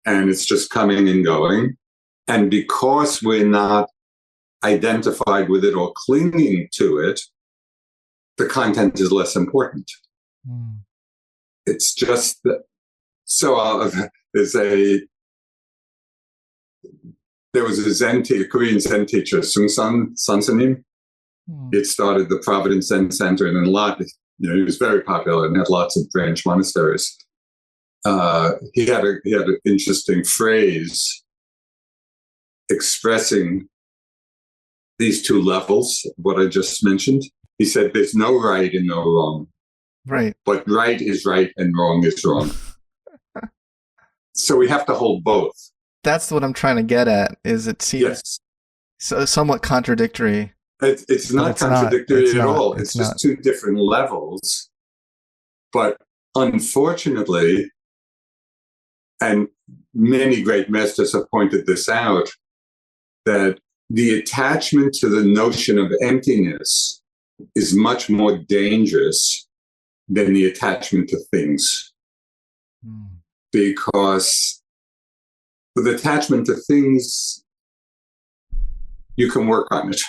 Speaker 1: And it's just coming and going. And because we're not identified with it or clinging to it, the content is less important. It's just that. So there was a Korean Zen teacher, Sung Sansanim. He had started the Providence Zen Center, and he was very popular and had lots of branch monasteries. He had an interesting phrase expressing these two levels, what I just mentioned. He said, "There's no right and no wrong.
Speaker 2: Right.
Speaker 1: But right is right and wrong is wrong." So we have to hold both.
Speaker 2: That's what I'm trying to get at, is it seems so somewhat contradictory.
Speaker 1: It's not contradictory at all. It's just two different levels. But unfortunately, and many great masters have pointed this out, that the attachment to the notion of emptiness is much more dangerous than the attachment to things. Because with attachment to things, you can work on it.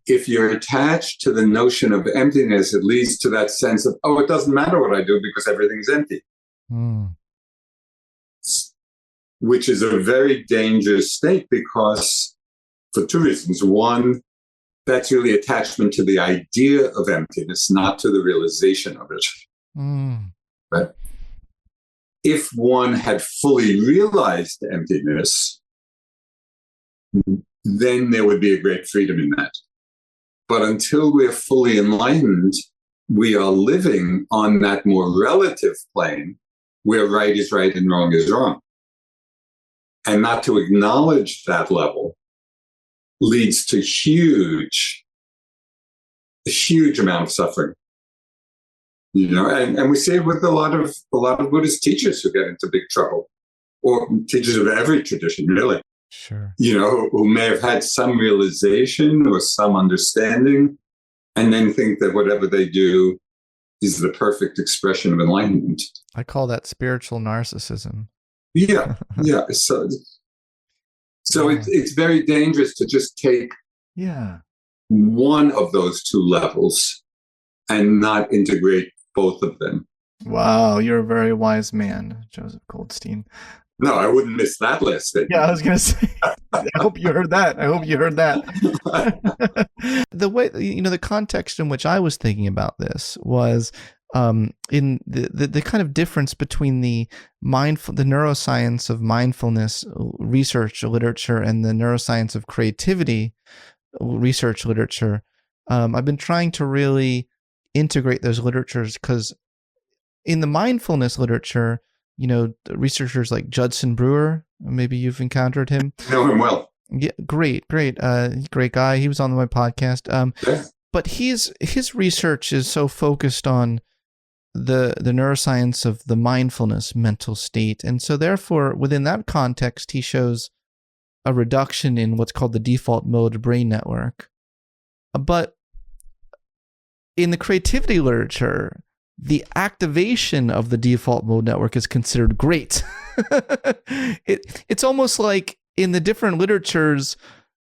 Speaker 1: If you're attached to the notion of emptiness, it leads to that sense of, it doesn't matter what I do because everything's empty. Which is a very dangerous state because, for two reasons. One, that's really attachment to the idea of emptiness, not to the realization of it. Right? If one had fully realized emptiness, then there would be a great freedom in that. But until we're fully enlightened, we are living on that more relative plane where right is right and wrong is wrong. And not to acknowledge that level leads to a huge amount of suffering. And we see it with a lot of Buddhist teachers who get into big trouble, or teachers of every tradition, really.
Speaker 2: Sure.
Speaker 1: Who may have had some realization or some understanding, and then think that whatever they do is the perfect expression of enlightenment.
Speaker 2: I call that spiritual narcissism.
Speaker 1: Yeah. So it's very dangerous to just take one of those two levels and not integrate both of them.
Speaker 2: Wow, you're a very wise man, Joseph Goldstein.
Speaker 1: No, I wouldn't miss that last statement.
Speaker 2: Yeah, I was going to say, I hope you heard that. The way, the context in which I was thinking about this was in the kind of difference between the neuroscience of mindfulness research literature and the neuroscience of creativity research literature. I've been trying to really integrate those literatures because in the mindfulness literature, researchers like Judson Brewer, maybe you've encountered him.
Speaker 1: I know him well.
Speaker 2: Yeah, great guy. He was on my podcast. But his research is so focused on the neuroscience of the mindfulness mental state. And so therefore, within that context, he shows a reduction in what's called the default mode brain network. But in the creativity literature, the activation of the default mode network is considered great. It's almost like in the different literatures,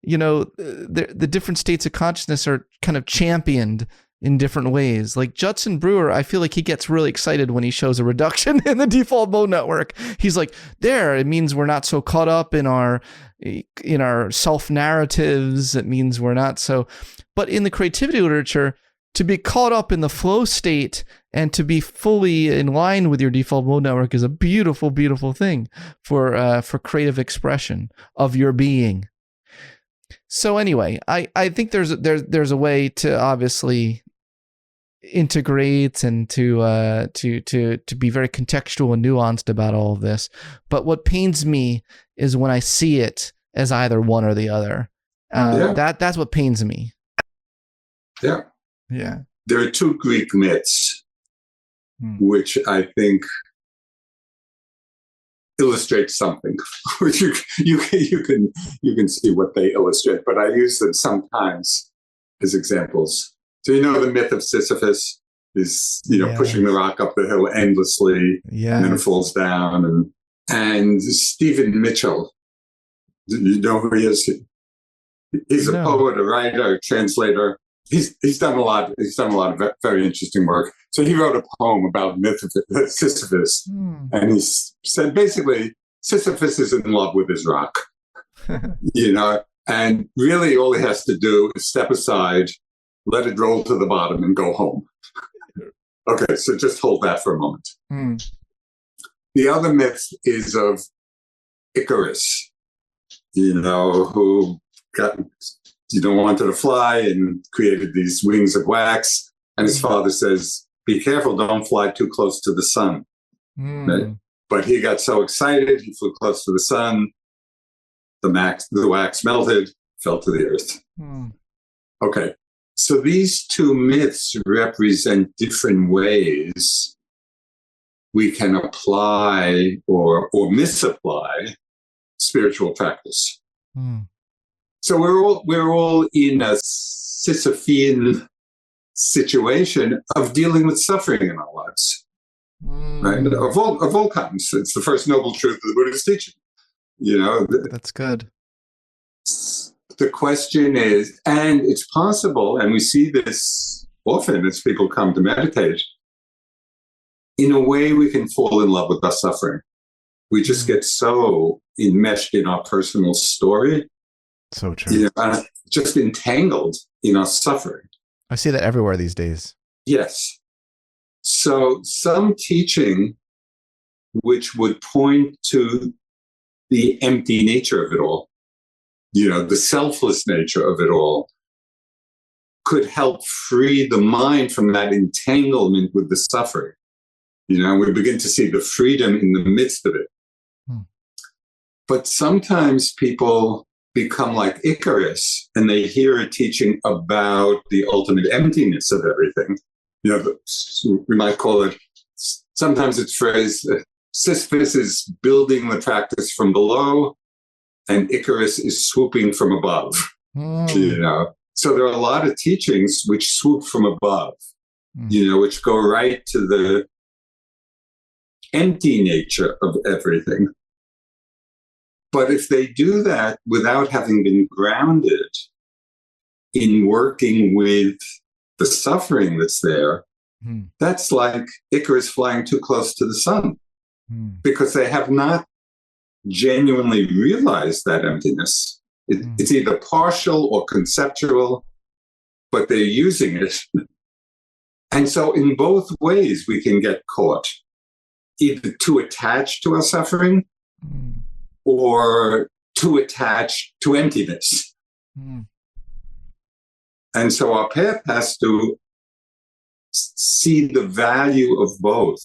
Speaker 2: the different states of consciousness are kind of championed in different ways. Like Judson Brewer, I feel like he gets really excited when he shows a reduction in the default mode network. He's like, it means we're not so caught up in our self-narratives. It means we're not so... But in the creativity literature, to be caught up in the flow state and to be fully in line with your default mode network is a beautiful, beautiful thing for creative expression of your being. So anyway, I think there's a way to obviously integrate and to be very contextual and nuanced about all of this. But what pains me is when I see it as either one or the other. That's what pains me.
Speaker 1: Yeah.
Speaker 2: Yeah.
Speaker 1: There are two Greek myths, which I think illustrate something. Which you can see what they illustrate, but I use them sometimes as examples. So the myth of Sisyphus is pushing the rock up the hill endlessly, and then it falls down. And Stephen Mitchell, you know who he is? He's a poet, a writer, a translator. He's done a lot. He's done a lot of very interesting work. So he wrote a poem about myth of Sisyphus, and he said basically Sisyphus is in love with his rock, and really all he has to do is step aside, let it roll to the bottom, and go home. Okay, so just hold that for a moment. The other myth is of Icarus, who wanted to fly and created these wings of wax. And his father says, be careful, don't fly too close to the sun. Right? But he got so excited, he flew close to the sun. The wax melted, fell to the earth. Okay, so these two myths represent different ways we can apply or misapply spiritual practice. So we're all in a Sisyphean situation of dealing with suffering in our lives, right? Of all kinds. It's the first noble truth of the Buddhist teaching.
Speaker 2: That's good.
Speaker 1: The question is, and it's possible, and we see this often as people come to meditate. In a way, we can fall in love with our suffering. We just get so enmeshed in our personal story.
Speaker 2: So true.
Speaker 1: Just entangled in our suffering.
Speaker 2: I see that everywhere these days.
Speaker 1: Yes. So some teaching which would point to the empty nature of it all, the selfless nature of it all, could help free the mind from that entanglement with the suffering. We begin to see the freedom in the midst of it. But sometimes people become like Icarus and they hear a teaching about the ultimate emptiness of everything. We might call it, sometimes it's phrased, Sisyphus is building the practice from below and Icarus is swooping from above. So there are a lot of teachings which swoop from above, which go right to the empty nature of everything. But if they do that without having been grounded in working with the suffering that's there, that's like Icarus flying too close to the sun, because they have not genuinely realized that emptiness. It's either partial or conceptual, but they're using it. And so in both ways, we can get caught, either too attached to our suffering or too attached to emptiness. And so our path has to see the value of both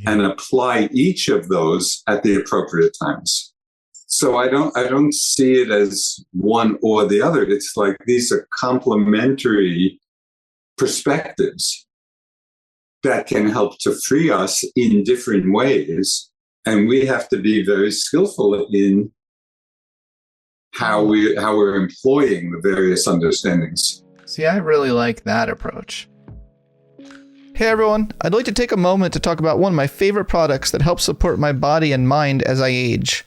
Speaker 1: and apply each of those at the appropriate times. So I don't see it as one or the other. It's like these are complementary perspectives that can help to free us in different ways. And we have to be very skillful in how we're employing the various understandings.
Speaker 2: See, I really like that approach. Hey everyone, I'd like to take a moment to talk about one of my favorite products that helps support my body and mind as I age.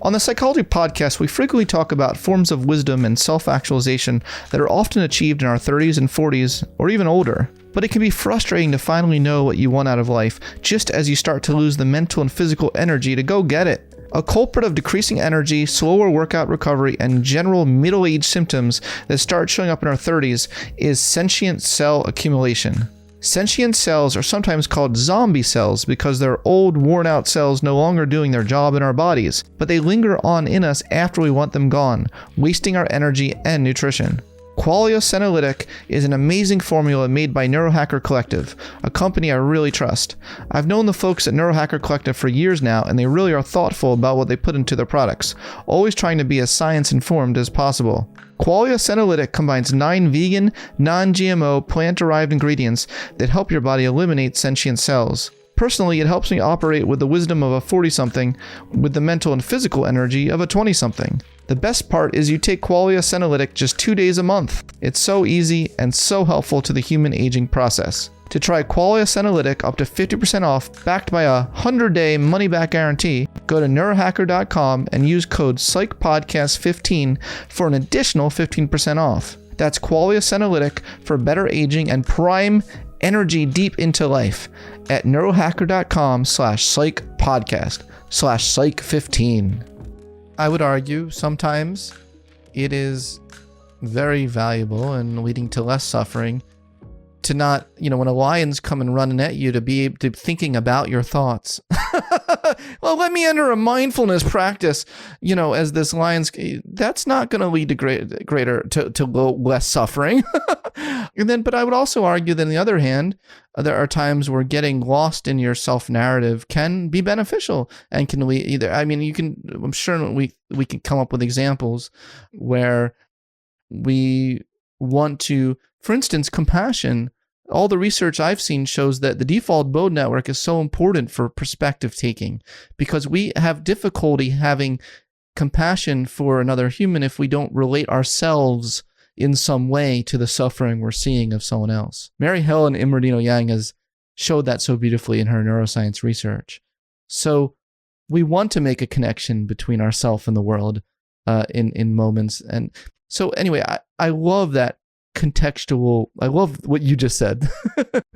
Speaker 2: On the Psychology Podcast, we frequently talk about forms of wisdom and self-actualization that are often achieved in our 30s and 40s, or even older. But it can be frustrating to finally know what you want out of life, just as you start to lose the mental and physical energy to go get it. A culprit of decreasing energy, slower workout recovery, and general middle-age symptoms that start showing up in our 30s is sentient cell accumulation. Sentient cells are sometimes called zombie cells because they're old, worn-out cells no longer doing their job in our bodies, but they linger on in us after we want them gone, wasting our energy and nutrition. Qualia Senolytic is an amazing formula made by Neurohacker Collective, a company I really trust. I've known the folks at Neurohacker Collective for years now, and they really are thoughtful about what they put into their products, always trying to be as science-informed as possible. Qualia Senolytic combines 9 vegan, non-GMO, plant-derived ingredients that help your body eliminate sentient cells. Personally, it helps me operate with the wisdom of a 40-something with the mental and physical energy of a 20-something. The best part is you take Qualia Senolytic just 2 days a month. It's so easy and so helpful to the human aging process. To try Qualia Senolytic up to 50% off, backed by a 100-day money-back guarantee, go to neurohacker.com and use code PsychPodcast15 for an additional 15% off. That's Qualia Senolytic for better aging and prime energy deep into life at neurohacker.com/psychpodcast/psych15. I would argue sometimes it is very valuable and leading to less suffering to not, when a lion's coming running at you, to be thinking about your thoughts. Well, let me enter a mindfulness practice, as this lion's, that's not going to lead to less suffering. But I would also argue that on the other hand, there are times where getting lost in your self-narrative can be beneficial and can lead either. I'm sure we can come up with examples where we want to, for instance, compassion. All the research I've seen shows that the default mode network is so important for perspective taking because we have difficulty having compassion for another human if we don't relate ourselves in some way to the suffering we're seeing of someone else. Mary Helen Immordino-Yang has showed that so beautifully in her neuroscience research. So we want to make a connection between ourselves and the world in moments. And so anyway, I love that contextual. I love what you just said.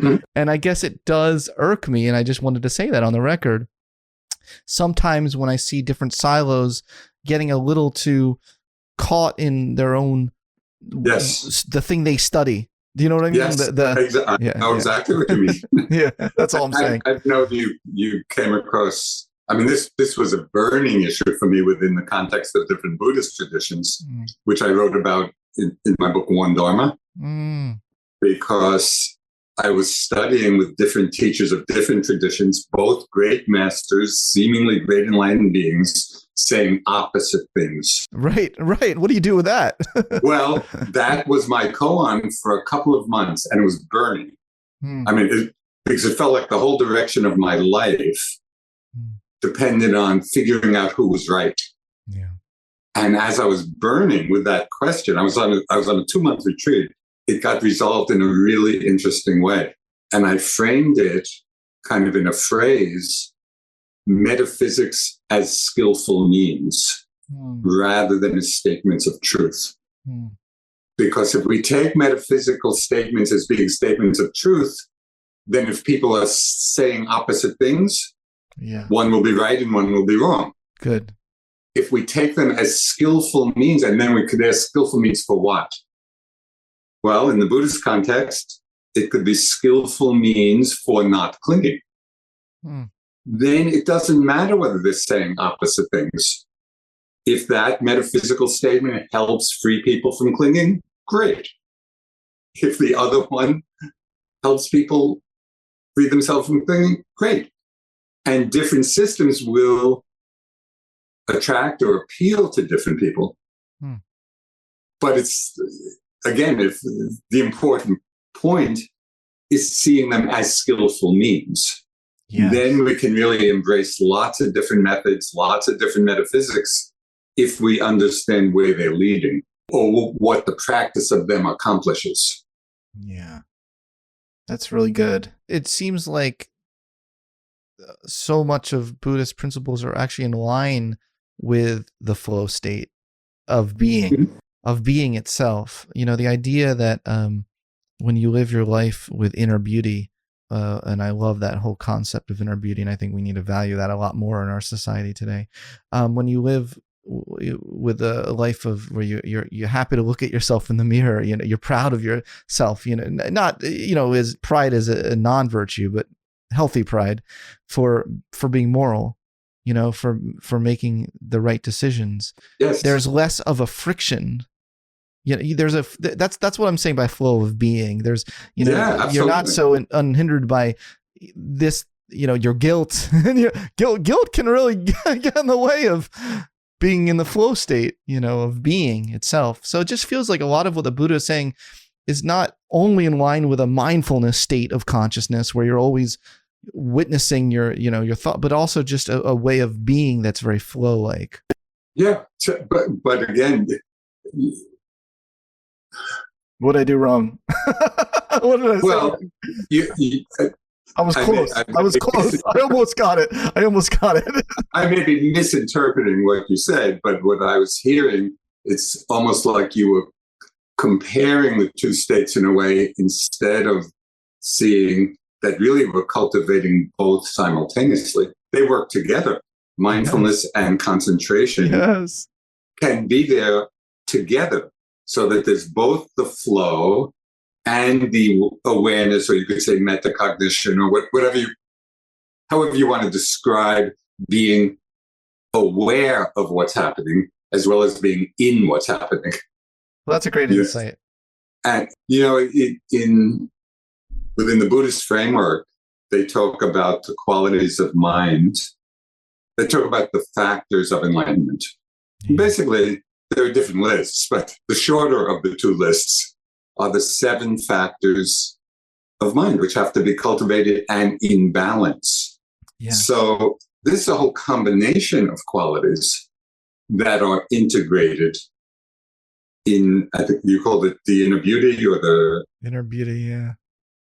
Speaker 2: Mm-hmm. And I guess it does irk me, and I just wanted to say that on the record. Sometimes when I see different silos getting a little too caught in their own, the thing they study. Do you know what I mean?
Speaker 1: Yes, exactly. I know exactly what you mean.
Speaker 2: Yeah, that's all I'm saying.
Speaker 1: I know you came across. This was a burning issue for me within the context of different Buddhist traditions, which I wrote about in my book, One Dharma, because I was studying with different teachers of different traditions, both great masters, seemingly great enlightened beings, saying opposite things.
Speaker 2: Right. What do you do with that?
Speaker 1: Well, that was my koan for a couple of months, and it was burning. Because it felt like the whole direction of my life depended on figuring out who was right. Yeah. And as I was burning with that question, I was on a 2-month retreat. It got resolved in a really interesting way. And I framed it kind of in a phrase, metaphysics as skillful means, rather than as statements of truth. Because if we take metaphysical statements as being statements of truth, then if people are saying opposite things, one will be right and one will be wrong.
Speaker 2: Good.
Speaker 1: If we take them as skillful means, and then we could ask skillful means for what? Well, in the Buddhist context, it could be skillful means for not clinging. Then it doesn't matter whether they're saying opposite things. If that metaphysical statement helps free people from clinging, great. If the other one helps people free themselves from clinging, great. And different systems will attract or appeal to different people. But it's, again, if the important point is seeing them as skillful means. Yes. Then we can really embrace lots of different methods, lots of different metaphysics, if we understand where they're leading or what the practice of them accomplishes.
Speaker 2: Yeah, that's really good. It seems like so much of Buddhist principles are actually in line with the flow state of being, of being itself. The idea that when you live your life with inner beauty, and I love that whole concept of inner beauty, and I think we need to value that a lot more in our society today. When you live with a life of where you're happy to look at yourself in the mirror, you're proud of yourself, not as pride is a non-virtue, but healthy pride for being moral, for making the right decisions.
Speaker 1: Yes.
Speaker 2: There's less of a friction, that's what I'm saying by flow of being. There's, you're not so unhindered by this, your guilt, and your guilt can really get in the way of being in the flow state, of being itself. So it just feels like a lot of what the Buddha is saying is not only in line with a mindfulness state of consciousness where you're always witnessing your thought, but also just a way of being that's very flow-like.
Speaker 1: Yeah. So, but again,
Speaker 2: what did I do wrong? What did I say?
Speaker 1: Well,
Speaker 2: I was close. I was close. I almost got it.
Speaker 1: I may be misinterpreting what you said, but what I was hearing, it's almost like you were comparing the two states in a way, instead of seeing that really we're cultivating both simultaneously. They work together. Mindfulness and concentration can be there together, so that there's both the flow and the awareness, or you could say metacognition, or however you want to describe being aware of what's happening, as well as being in what's happening.
Speaker 2: Well, that's a great insight.
Speaker 1: And, within the Buddhist framework, they talk about the qualities of mind. They talk about the factors of enlightenment. Yeah. Basically, there are different lists, but the shorter of the two lists are the 7 factors of mind, which have to be cultivated and in balance. Yeah. So this is a whole combination of qualities that are integrated in, I think you called it the inner beauty, or the
Speaker 2: inner beauty. Yeah.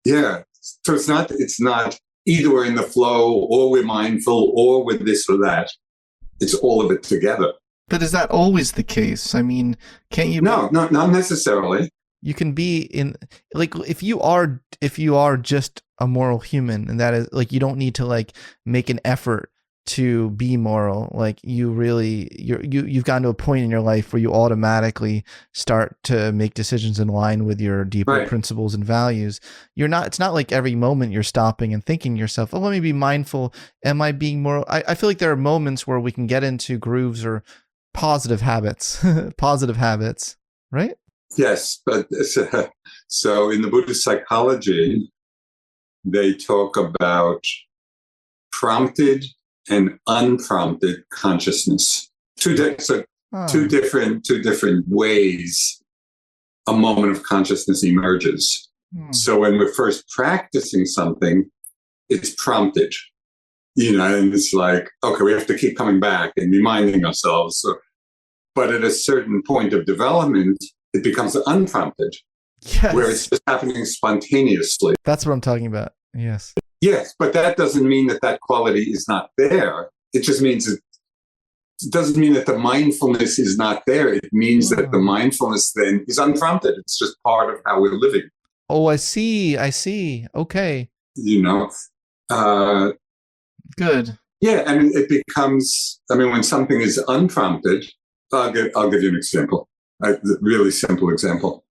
Speaker 1: Yeah. So it's not either we're in the flow, or we're mindful, or with this or that. It's all of it together.
Speaker 2: But is that always the case? I mean, can't you?
Speaker 1: No, not necessarily.
Speaker 2: You can be in, like, if you are just a moral human, and that is like, you don't need to make an effort to be moral. Like, you've gotten to a point in your life where you automatically start to make decisions in line with your deeper principles and values. It's not like every moment you're stopping and thinking to yourself, oh, let me be mindful. Am I being moral? I feel like there are moments where we can get into grooves or positive habits, right?
Speaker 1: Yes. But so in the Buddhist psychology, they talk about prompted and unprompted consciousness. Two different ways a moment of consciousness emerges. So when we're first practicing something, it's prompted, and it's like, okay, we have to keep coming back and reminding ourselves. But at a certain point of development, it becomes unprompted, where it's just happening spontaneously.
Speaker 2: That's what I'm talking about. Yes.
Speaker 1: Yes, but that doesn't mean that quality is not there. It just means it doesn't mean that the mindfulness is not there. It means that the mindfulness then is unprompted. It's just part of how we're living.
Speaker 2: Oh, I see. Okay. Good.
Speaker 1: Yeah, and it becomes, when something is unprompted, I'll give you an example, a really simple example.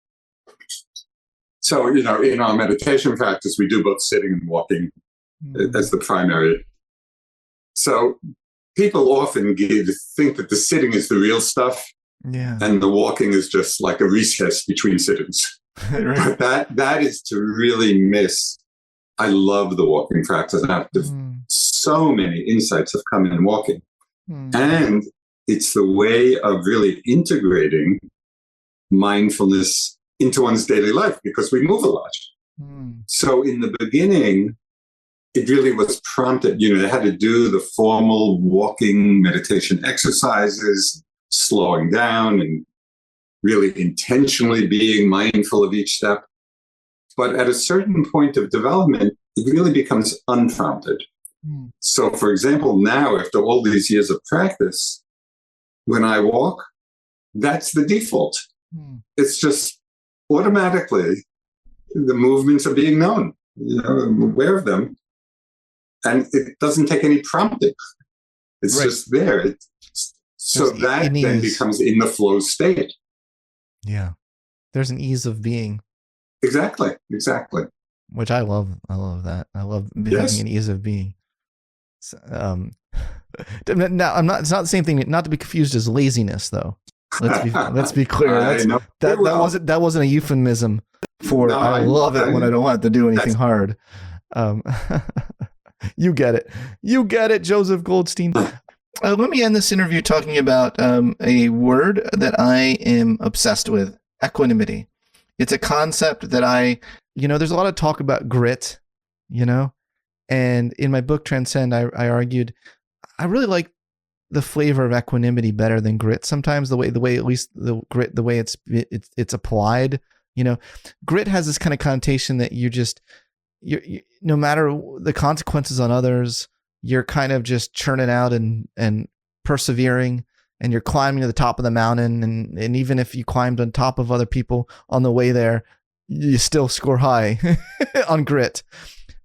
Speaker 1: So, in our meditation practice, we do both sitting and walking as the primary. So people often think that the sitting is the real stuff, and the walking is just like a recess between sittings. Right. But that is to really miss. I love the walking practice. So many insights have come in walking. And it's the way of really integrating mindfulness into one's daily life, because we move a lot. So in the beginning, it really was prompted. They had to do the formal walking meditation exercises, slowing down and really intentionally being mindful of each step. But at a certain point of development, it really becomes unprompted. So, for example, now, after all these years of practice, when I walk, that's the default. It's just automatically the movements are being known. I'm aware of them. And it doesn't take any prompting. It's just there. So that then becomes in the flow state.
Speaker 2: Yeah. There's an ease of being.
Speaker 1: Exactly.
Speaker 2: Which I love. I love that. I love having an ease of being. So, now, it's not the same thing, not to be confused as laziness, though. Let's be clear. That wasn't a euphemism for
Speaker 1: No,
Speaker 2: I love it when I don't have to do anything hard. You get it, Joseph Goldstein. Let me end this interview talking about a word that I am obsessed with: equanimity. It's a concept that there's a lot of talk about grit, and in my book Transcend, I argued I really like the flavor of equanimity better than grit. Sometimes the way at least the grit, the way it's applied, grit has this kind of connotation that you no matter the consequences on others, you're kind of just churning out and persevering, and you're climbing to the top of the mountain. And even if you climbed on top of other people on the way there, you still score high on grit.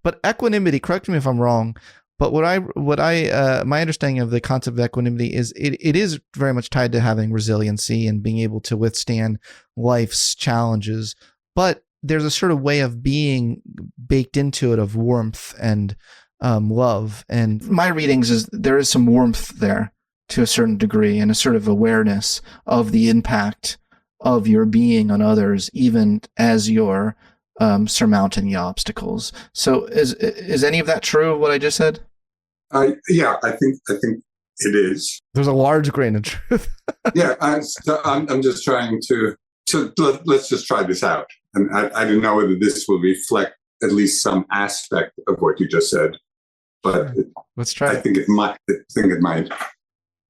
Speaker 2: But equanimity, correct me if I'm wrong, but my understanding of the concept of equanimity is it is very much tied to having resiliency and being able to withstand life's challenges. But there's a sort of way of being baked into it of warmth and love. And my readings is there is some warmth there to a certain degree, and a sort of awareness of the impact of your being on others, even as you're surmounting the obstacles. So is any of that true, what I just said?
Speaker 1: Yeah, I think it is.
Speaker 2: There's a large grain of truth.
Speaker 1: Yeah, I'm just trying to let's just try this out. And I don't know whether this will reflect at least some aspect of what you just said, but
Speaker 2: let's try.
Speaker 1: I think it might.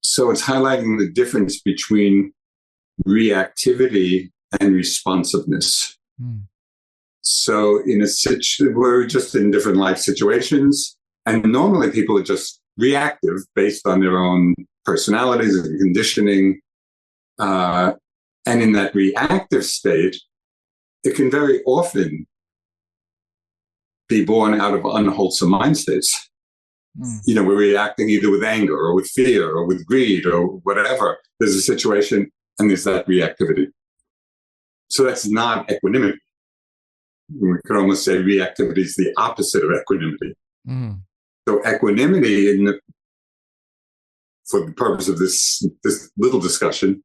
Speaker 1: So it's highlighting the difference between reactivity and responsiveness. So we're just in different life situations, and normally people are just reactive based on their own personalities and conditioning. And in that reactive state, it can very often be born out of unwholesome mind states. We're reacting either with anger or with fear or with greed or whatever. There's a situation and there's that reactivity. So that's not equanimity. We could almost say reactivity is the opposite of equanimity. So equanimity, for the purpose of this little discussion,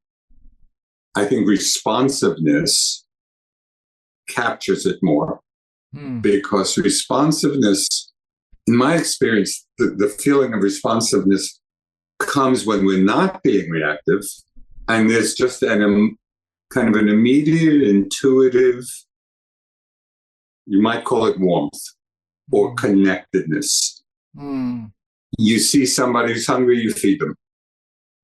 Speaker 1: I think responsiveness captures it more. Because responsiveness, in my experience, the feeling of responsiveness comes when we're not being reactive, and there's just kind of an immediate, intuitive, you might call it warmth or connectedness. You see somebody who's hungry, you feed them.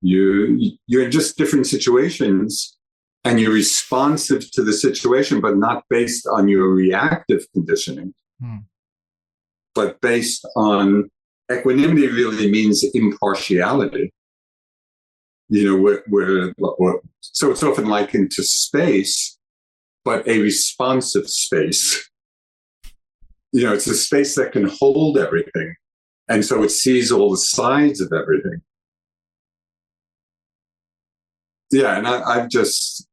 Speaker 1: You're in just different situations, and you're responsive to the situation, but not based on your reactive conditioning, but based on equanimity. Really means impartiality. So it's often likened to space, but a responsive space. It's a space that can hold everything, and so it sees all the sides of everything. Yeah, and I've just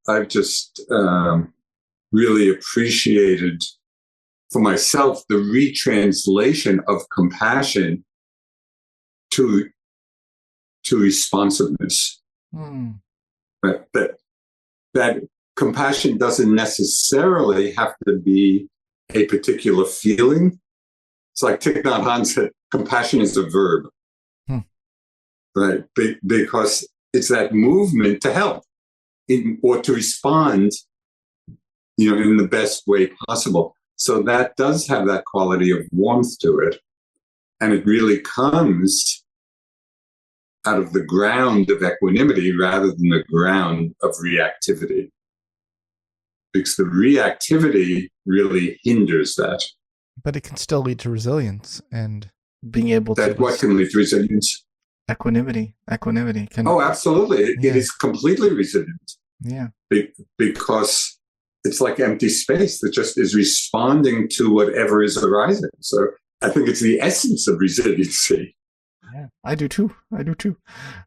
Speaker 1: really appreciated for myself the retranslation of compassion to responsiveness. But that compassion doesn't necessarily have to be a particular feeling. It's like Thich Nhat Hanh said, compassion is a verb, right? Because it's that movement to help or to respond, in the best way possible. So that does have that quality of warmth to it. And it really comes out of the ground of equanimity rather than the ground of reactivity. Because the reactivity really hinders that.
Speaker 2: But it can still lead to resilience and being able to...
Speaker 1: What can lead to resilience?
Speaker 2: Equanimity can...
Speaker 1: Oh, absolutely. It is completely resilient.
Speaker 2: Yeah.
Speaker 1: Because it's like empty space that just is responding to whatever is arising. So I think it's the essence of resiliency.
Speaker 2: Yeah, I do too.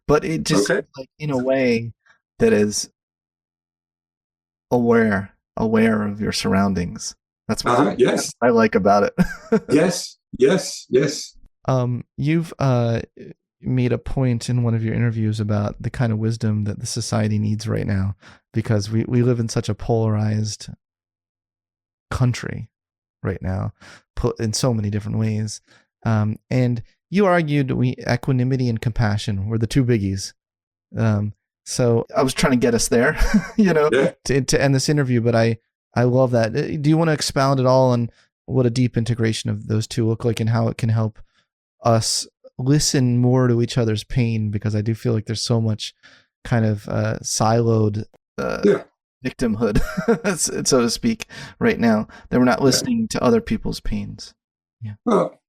Speaker 2: But it just like in a way that is aware of your surroundings. That's what I like about it.
Speaker 1: Yes.
Speaker 2: made a point in one of your interviews about the kind of wisdom that the society needs right now, because we live in such a polarized country right now, put in so many different ways. And you argued equanimity and compassion were the two biggies. So I was trying to get us there, to end this interview, but I love that. Do you want to expound at all on what a deep integration of those two look like and how it can help us listen more to each other's pain? Because I do feel like there's so much kind of siloed victimhood, so to speak, right now, that we're not listening to other people's pains. Yeah.
Speaker 1: Well,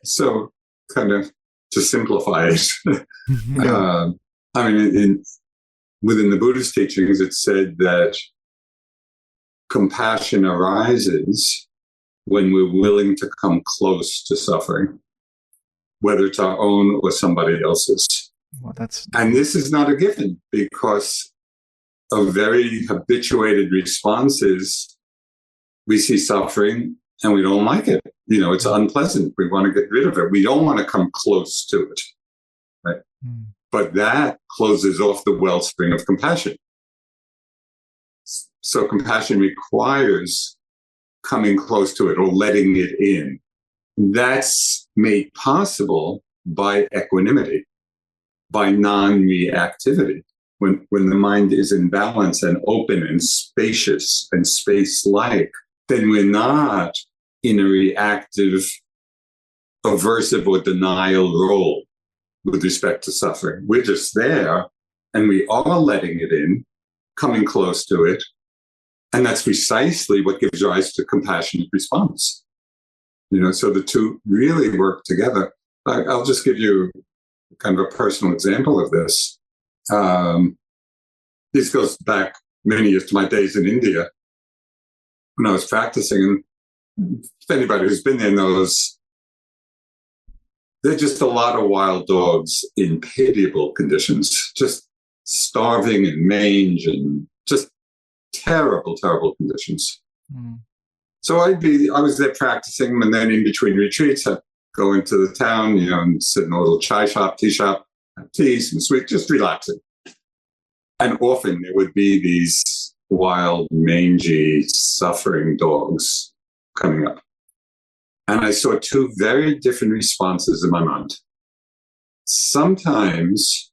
Speaker 1: so kind of to simplify it, within the Buddhist teachings, it's said that compassion arises when we're willing to come close to suffering, whether it's our own or somebody else's.
Speaker 2: Well,
Speaker 1: and this is not a given, because of very habituated responses. We see suffering and we don't like it. It's unpleasant. We want to get rid of it. We don't want to come close to it. Right? Mm. But that closes off the wellspring of compassion. So compassion requires coming close to it or letting it in. That's made possible by equanimity, by non-reactivity. When the mind is in balance and open and spacious and space-like, then we're not in a reactive, aversive, or denial role with respect to suffering. We're just there, and we are letting it in, coming close to it, and that's precisely what gives rise to compassionate response. So the two really work together. I'll just give you kind of a personal example of this. This goes back many years to my days in India when I was practicing. And if anybody who's been there knows, there are just a lot of wild dogs in pitiable conditions, just starving and mange and just terrible, terrible conditions. Mm. So I was there practicing, and then in between retreats, I'd go into the town, and sit in a little chai shop, tea shop, have tea, some sweet, just relaxing. And often there would be these wild, mangy, suffering dogs coming up. And I saw two very different responses in my mind. Sometimes,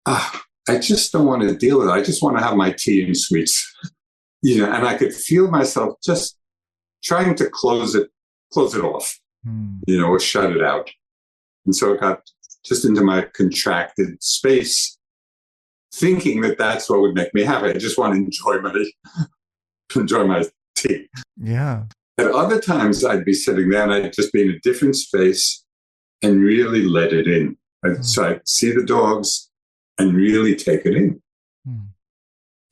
Speaker 1: I just don't want to deal with it. I just want to have my tea and sweets. And I could feel myself just trying to close it off, or shut it out. And so it got just into my contracted space, thinking that that's what would make me happy. I just want to enjoy my tea.
Speaker 2: Yeah.
Speaker 1: At other times, I'd be sitting there and I'd just be in a different space and really let it in. So I'd see the dogs and really take it in.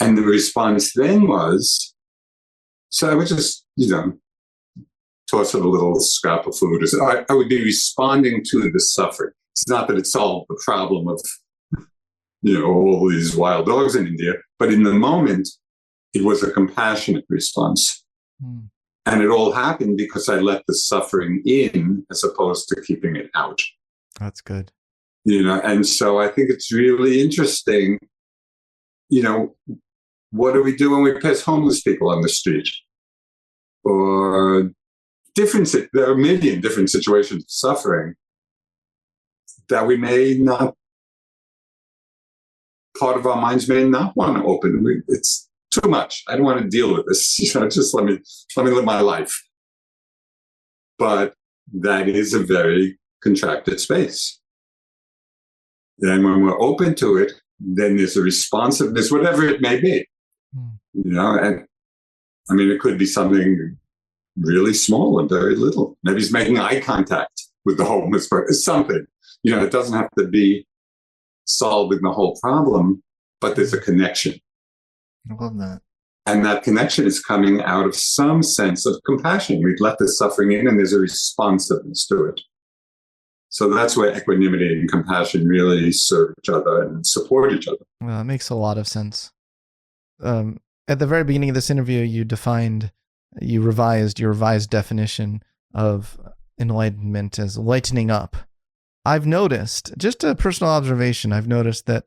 Speaker 1: And the response then was, so I would just, toss it a little scrap of food. I would be responding to the suffering. It's not that it solved the problem of, all these wild dogs in India, but in the moment, it was a compassionate response. And it all happened because I let the suffering in as opposed to keeping it out.
Speaker 2: That's good.
Speaker 1: And so I think it's really interesting, what do we do when we pass homeless people on the street? Or there are a million different situations of suffering that we may not, part of our minds may not want to open. It's too much. I don't want to deal with this. Just let me live my life. But that is a very contracted space. And when we're open to it, then there's a responsiveness, whatever it may be. And it could be something really small and very little. Maybe he's making eye contact with the homeless person. Something. It doesn't have to be solving the whole problem, but there's a connection.
Speaker 2: I love that.
Speaker 1: And that connection is coming out of some sense of compassion. We've let the suffering in and there's a responsiveness to it. So that's where equanimity and compassion really serve each other and support each other.
Speaker 2: Well, that makes a lot of sense. At the very beginning of this interview, you revised your revised definition of enlightenment as lightening up. I've noticed, just a personal observation, I've noticed that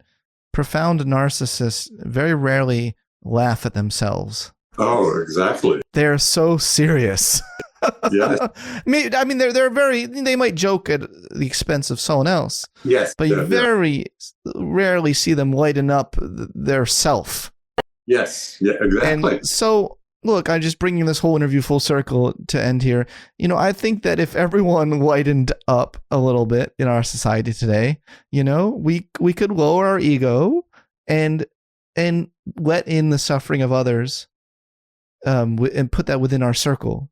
Speaker 2: profound narcissists very rarely laugh at themselves.
Speaker 1: Oh, exactly.
Speaker 2: They're so serious.
Speaker 1: Yes.
Speaker 2: I mean, they might joke at the expense of someone else.
Speaker 1: Yes.
Speaker 2: But you very rarely see them lighten up their self.
Speaker 1: Yes. Yeah, exactly.
Speaker 2: And so, look, I'm just bringing this whole interview full circle to end here. I think that if everyone lightened up a little bit in our society today, we could lower our ego and let in the suffering of others. And put that within our circle,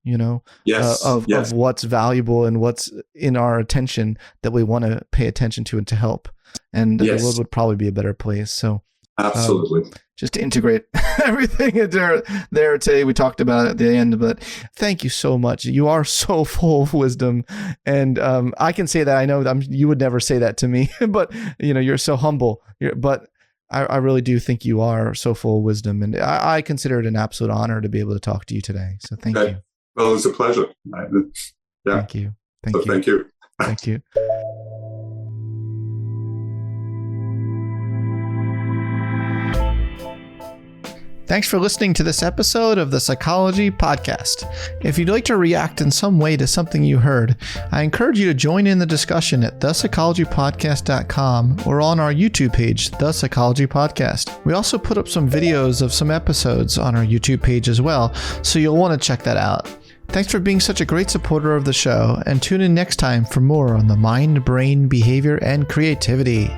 Speaker 1: Yes.
Speaker 2: of what's valuable and what's in our attention that we want to pay attention to and to help. And the world would probably be a better place. So
Speaker 1: absolutely.
Speaker 2: Just to integrate everything there today, we talked about it at the end, but thank you so much. You are so full of wisdom. And I can say that. I know you would never say that to me, but you're so humble. But I really do think you are so full of wisdom, and I consider it an absolute honor to be able to talk to you today. So thank you.
Speaker 1: Well, it was a pleasure.
Speaker 2: Thank you.
Speaker 1: Thank you.
Speaker 2: Thank you. Thanks for listening to this episode of the Psychology Podcast. If you'd like to react in some way to something you heard, I encourage you to join in the discussion at thepsychologypodcast.com or on our YouTube page, The Psychology Podcast. We also put up some videos of some episodes on our YouTube page as well, so you'll want to check that out. Thanks for being such a great supporter of the show, and tune in next time for more on the mind, brain, behavior, and creativity.